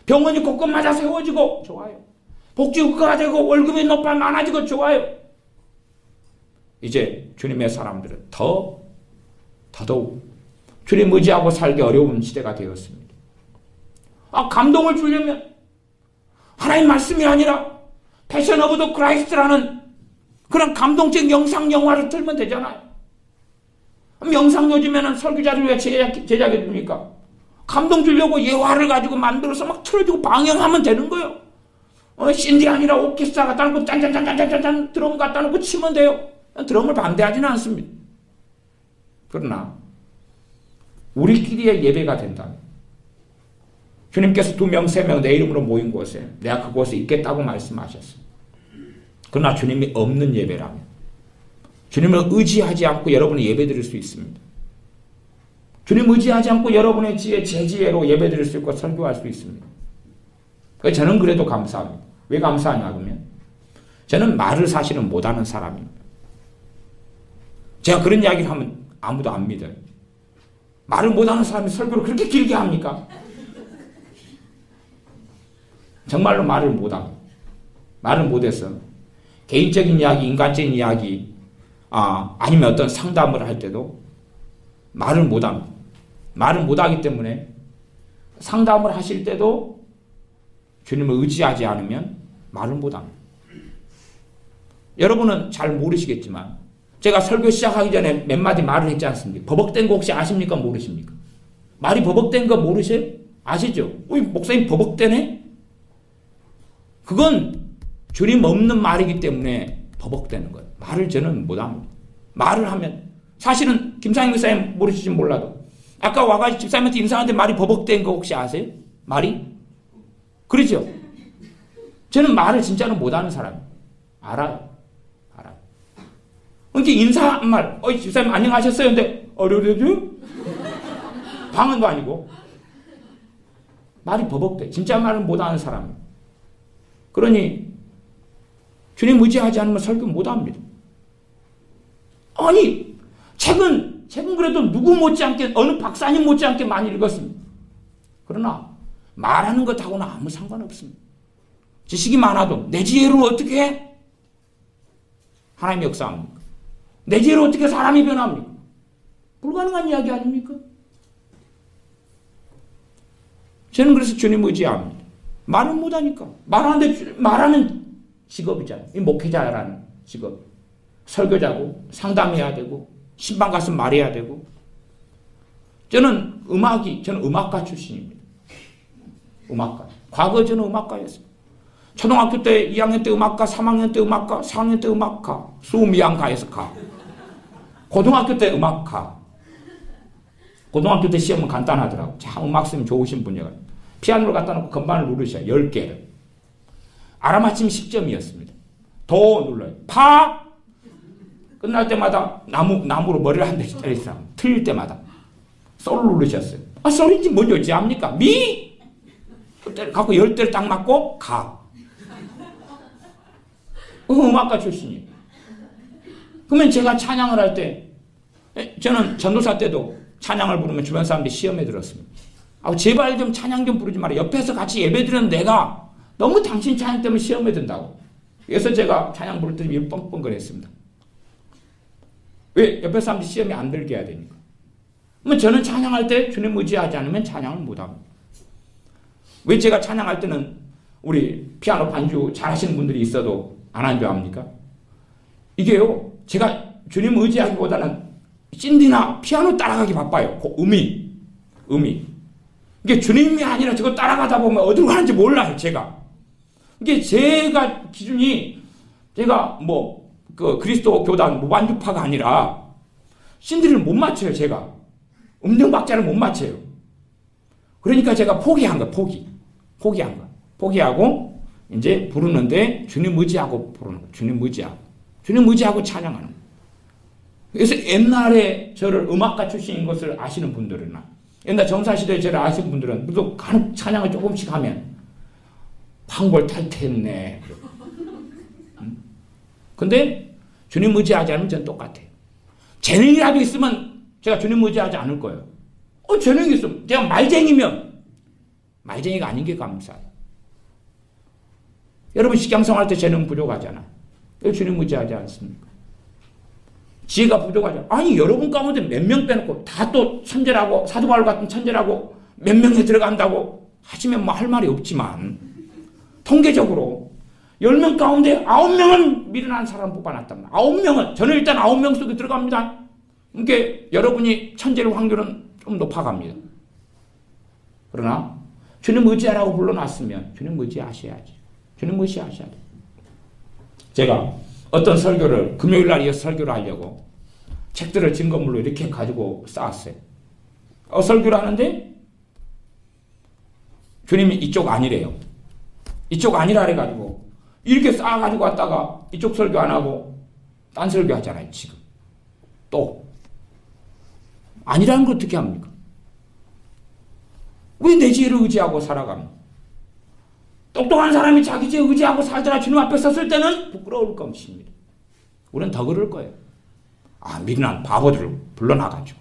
병원이 곳곳마다 세워지고 좋아요. 복지국가가 되고 월급이 많아지고 좋아요. 이제 주님의 사람들은 더더욱 주님 의지하고 살기 어려운 시대가 되었습니다. 감동을 주려면 하나님 말씀이 아니라 패션 오브 더 크라이스트라는 그런 감동적 영상 영화를 틀면 되잖아요. 영상 요즘에는 설교자를 왜 제작해 줍니까? 감동 주려고 예화를 가지고 만들어서 막 틀어주고 방영하면 되는 거예요. 신디 아니라 오케스트라 갖다 놓고 짠짠짠짠짠짠 드럼 갖다 놓고 치면 돼요. 드럼을 반대하지는 않습니다. 그러나 우리끼리의 예배가 된다면 주님께서 2명, 3명 내 이름으로 모인 곳에 내가 그곳에 있겠다고 말씀하셨어요. 그러나 주님이 없는 예배라면 주님을 의지하지 않고 여러분이 예배드릴 수 있습니다. 주님 의지하지 않고 여러분의 지혜, 제 지혜로 예배드릴 수 있고 설교할 수 있습니다. 저는 그래도 감사합니다. 왜 감사하냐 그러면 저는 말을 사실은 못하는 사람입니다. 제가 그런 이야기를 하면 아무도 안 믿어요. 말을 못하는 사람이 설교를 그렇게 길게 합니까? 정말로 말을 못합니다. 말을 못해서 개인적인 이야기, 인간적인 이야기 아니면 어떤 상담을 할 때도 말을 못합니다. 말을 못하기 때문에 상담을 하실 때도 주님을 의지하지 않으면 말을 못합니다. 여러분은 잘 모르시겠지만 제가 설교 시작하기 전에 몇 마디 말을 했지 않습니까? 버벅댄 거 혹시 아십니까? 모르십니까? 말이 버벅댄 거 모르세요? 아시죠? 목사님 버벅대네? 그건 주님 없는 말이기 때문에 버벅대는 거예요. 말을 저는 못합니다. 말을 하면 사실은 김상희 목사님 모르실지 몰라도 아까 와가지고 집사님한테 인사하는데 말이 버벅댄 거 혹시 아세요? 말이? 그러죠? 저는 말을 진짜로 못하는 사람이에요. 알아요. 그러니까 인사한 말, 집사님 안녕하셨어요? 근데 어려워요? 방언도 아니고 말이 버벅대. 진짜 말을 못하는 사람이에요. 그러니 주님 의지하지 않으면 설교 못합니다. 아니 책은 그래도 누구 못지않게 어느 박사님 못지않게 많이 읽었습니다. 그러나 말하는 것하고는 아무 상관없습니다. 지식이 많아도 내 지혜로 어떻게 해? 하나님의 역사합니까? 내 지혜로 어떻게 사람이 변합니까? 불가능한 이야기 아닙니까? 저는 그래서 주님 의지합니다. 말을 못하니까. 말하는 직업이잖아요. 이 목회자라는 직업. 설교자고 상담해야 되고 신방 가서 말해야 되고. 저는 음악가 출신입니다. 음악가. 과거 저는 음악가였어요. 초등학교 때 2학년 때 음악가, 3학년 때 음악가, 4학년 때 음악가, 수미양가에서 가. 고등학교 때 음악가. 고등학교 때 시험은 간단하더라고. 참 음악성이 좋으신 분이에요. 피아노를 갖다 놓고 건반을 누르셔요. 10개를. 알아맞히면 10점이었습니다. 도 눌러요. 파! 끝날 때마다 나무로 머리를 한 대씩 때리시라고. 틀릴 때마다. 솔 누르셨어요. 솔인지 뭔지 어찌 압니까? 미! 갖고 10대를 딱 맞고 가. 음악가 출신이에요. 그러면 제가 찬양을 할 때, 저는 전도사 때도 찬양을 부르면 주변 사람들이 시험에 들었습니다. 제발 좀 찬양 좀 부르지 마라. 옆에서 같이 예배 드리는 내가 너무 당신 찬양 때문에 시험에 든다고. 그래서 제가 찬양 부를 때 뻥뻥거렸습니다. 왜? 옆에 사람들이 시험에 안 들게 해야 되니까. 그러면 저는 찬양할 때 주님 의지하지 않으면 찬양을 못합니다. 왜 제가 찬양할 때는 우리 피아노 반주 잘하시는 분들이 있어도 안 한 줄 압니까? 이게요, 제가 주님 의지하기보다는 신디나 피아노 따라가기 바빠요. 음이. 이게 주님이 아니라 저거 따라가다 보면 어디로 가는지 몰라요, 제가. 이게 제가 기준이, 제가 그리스도 교단 무반주파가 아니라 신디를 못 맞춰요, 제가. 음정 박자를 못 맞춰요. 그러니까 제가 포기한 거예요, 포기한 거. 포기하고, 이제 부르는데 주님 의지하고 부르는 거예요. 주님 의지하고 찬양하는 거예요. 그래서 옛날에 저를 음악가 출신인 것을 아시는 분들이나, 옛날 정사시대에 저를 아시는 분들은, 또 간혹 찬양을 조금씩 하면, 방골 탈퇴했네. 근데 주님 의지하지 않으면 전 똑같아요. 재능이라도 있으면 제가 주님 의지하지 않을 거예요. 재능이 있으면, 제가 말쟁이면, 말쟁이가 아닌 게 감사해요. 여러분 식양성 할 때 재능 부족하잖아. 왜 주님 의지하지 않습니까? 지혜가 부족하잖아. 아니 여러분 가운데 몇 명 빼놓고 다 또 천재라고, 사도 바울 같은 천재라고 몇 명에 들어간다고 하시면 할 말이 없지만, 통계적으로 10명 가운데 9명은 미련한 사람 뽑아놨단 말이야. 9명은, 저는 일단 9명 속에 들어갑니다. 그러니까 여러분이 천재일 확률은 좀 높아갑니다. 그러나 주님 의지하라고 불러놨으면 주님 의지하셔야지. 주님 의지하셔야 돼. 제가 어떤 설교를 금요일 날 이어서 설교를 하려고 책들을 증거물로 이렇게 가지고 쌓았어요. 설교를 하는데 주님이 이쪽 아니래요. 이쪽 아니라 해가지고 이렇게 쌓아가지고 왔다가 이쪽 설교 안 하고 딴 설교 하잖아요. 지금 또 아니라는 걸 어떻게 합니까? 왜 내 지혜를 의지하고 살아갑니까? 똑똑한 사람이 자기 지혜 의지하고 살더라 주님 앞에 섰을 때는 부끄러울 것입니다. 우리는 더 그럴 거예요. 미련한 바보들을 불러놔가지고,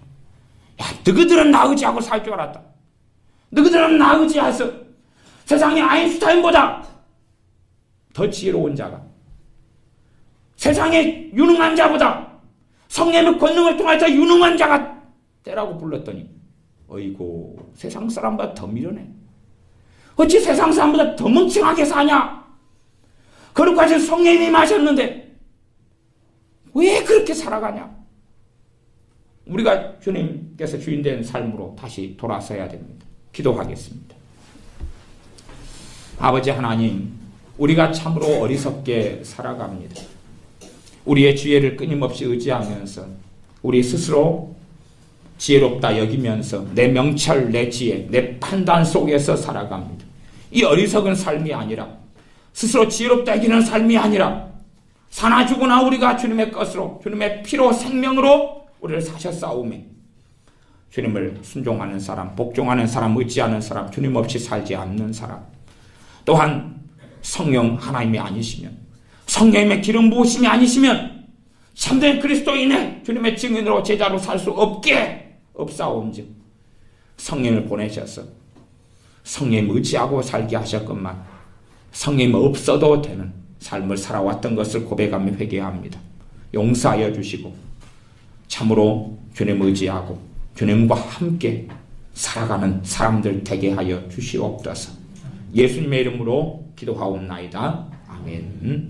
야, 너희들은 나 의지하고 살 줄 알았다. 너희들은 나 의지해서 세상에 아인슈타인보다 더 지혜로운 자가, 세상에 유능한 자보다 성령의 권능을 통해서 유능한 자가 되라고 불렀더니, 어이고 세상 사람보다 더 미련해. 어찌 세상 사람보다 더 멍청하게 사냐? 그릇까지 성령님이 마셨는데 왜 그렇게 살아가냐? 우리가 주님께서 주인된 삶으로 다시 돌아서야 됩니다. 기도하겠습니다. 아버지 하나님, 우리가 참으로 어리석게 살아갑니다. 우리의 지혜를 끊임없이 의지하면서 우리 스스로 지혜롭다 여기면서 내 명철, 내 지혜, 내 판단 속에서 살아갑니다. 이 어리석은 삶이 아니라, 스스로 지혜롭다 여기는 삶이 아니라, 사나 죽으나 우리가 주님의 것으로, 주님의 피로 생명으로 우리를 사셨사오매 주님을 순종하는 사람, 복종하는 사람, 의지하는 사람, 주님 없이 살지 않는 사람, 또한 성령 하나님이 아니시면, 성령님의 기름 부으심이 아니시면 참된 그리스도인의 주님의 증인으로 제자로 살 수 없사온즉 성령을 보내셔서 성령 의지하고 살게 하셨건만 성령 없어도 되는 삶을 살아왔던 것을 고백하며 회개합니다. 용서하여 주시고 참으로 주님 의지하고 주님과 함께 살아가는 사람들 되게 하여 주시옵소서. 예수님의 이름으로 기도하옵나이다. 아멘.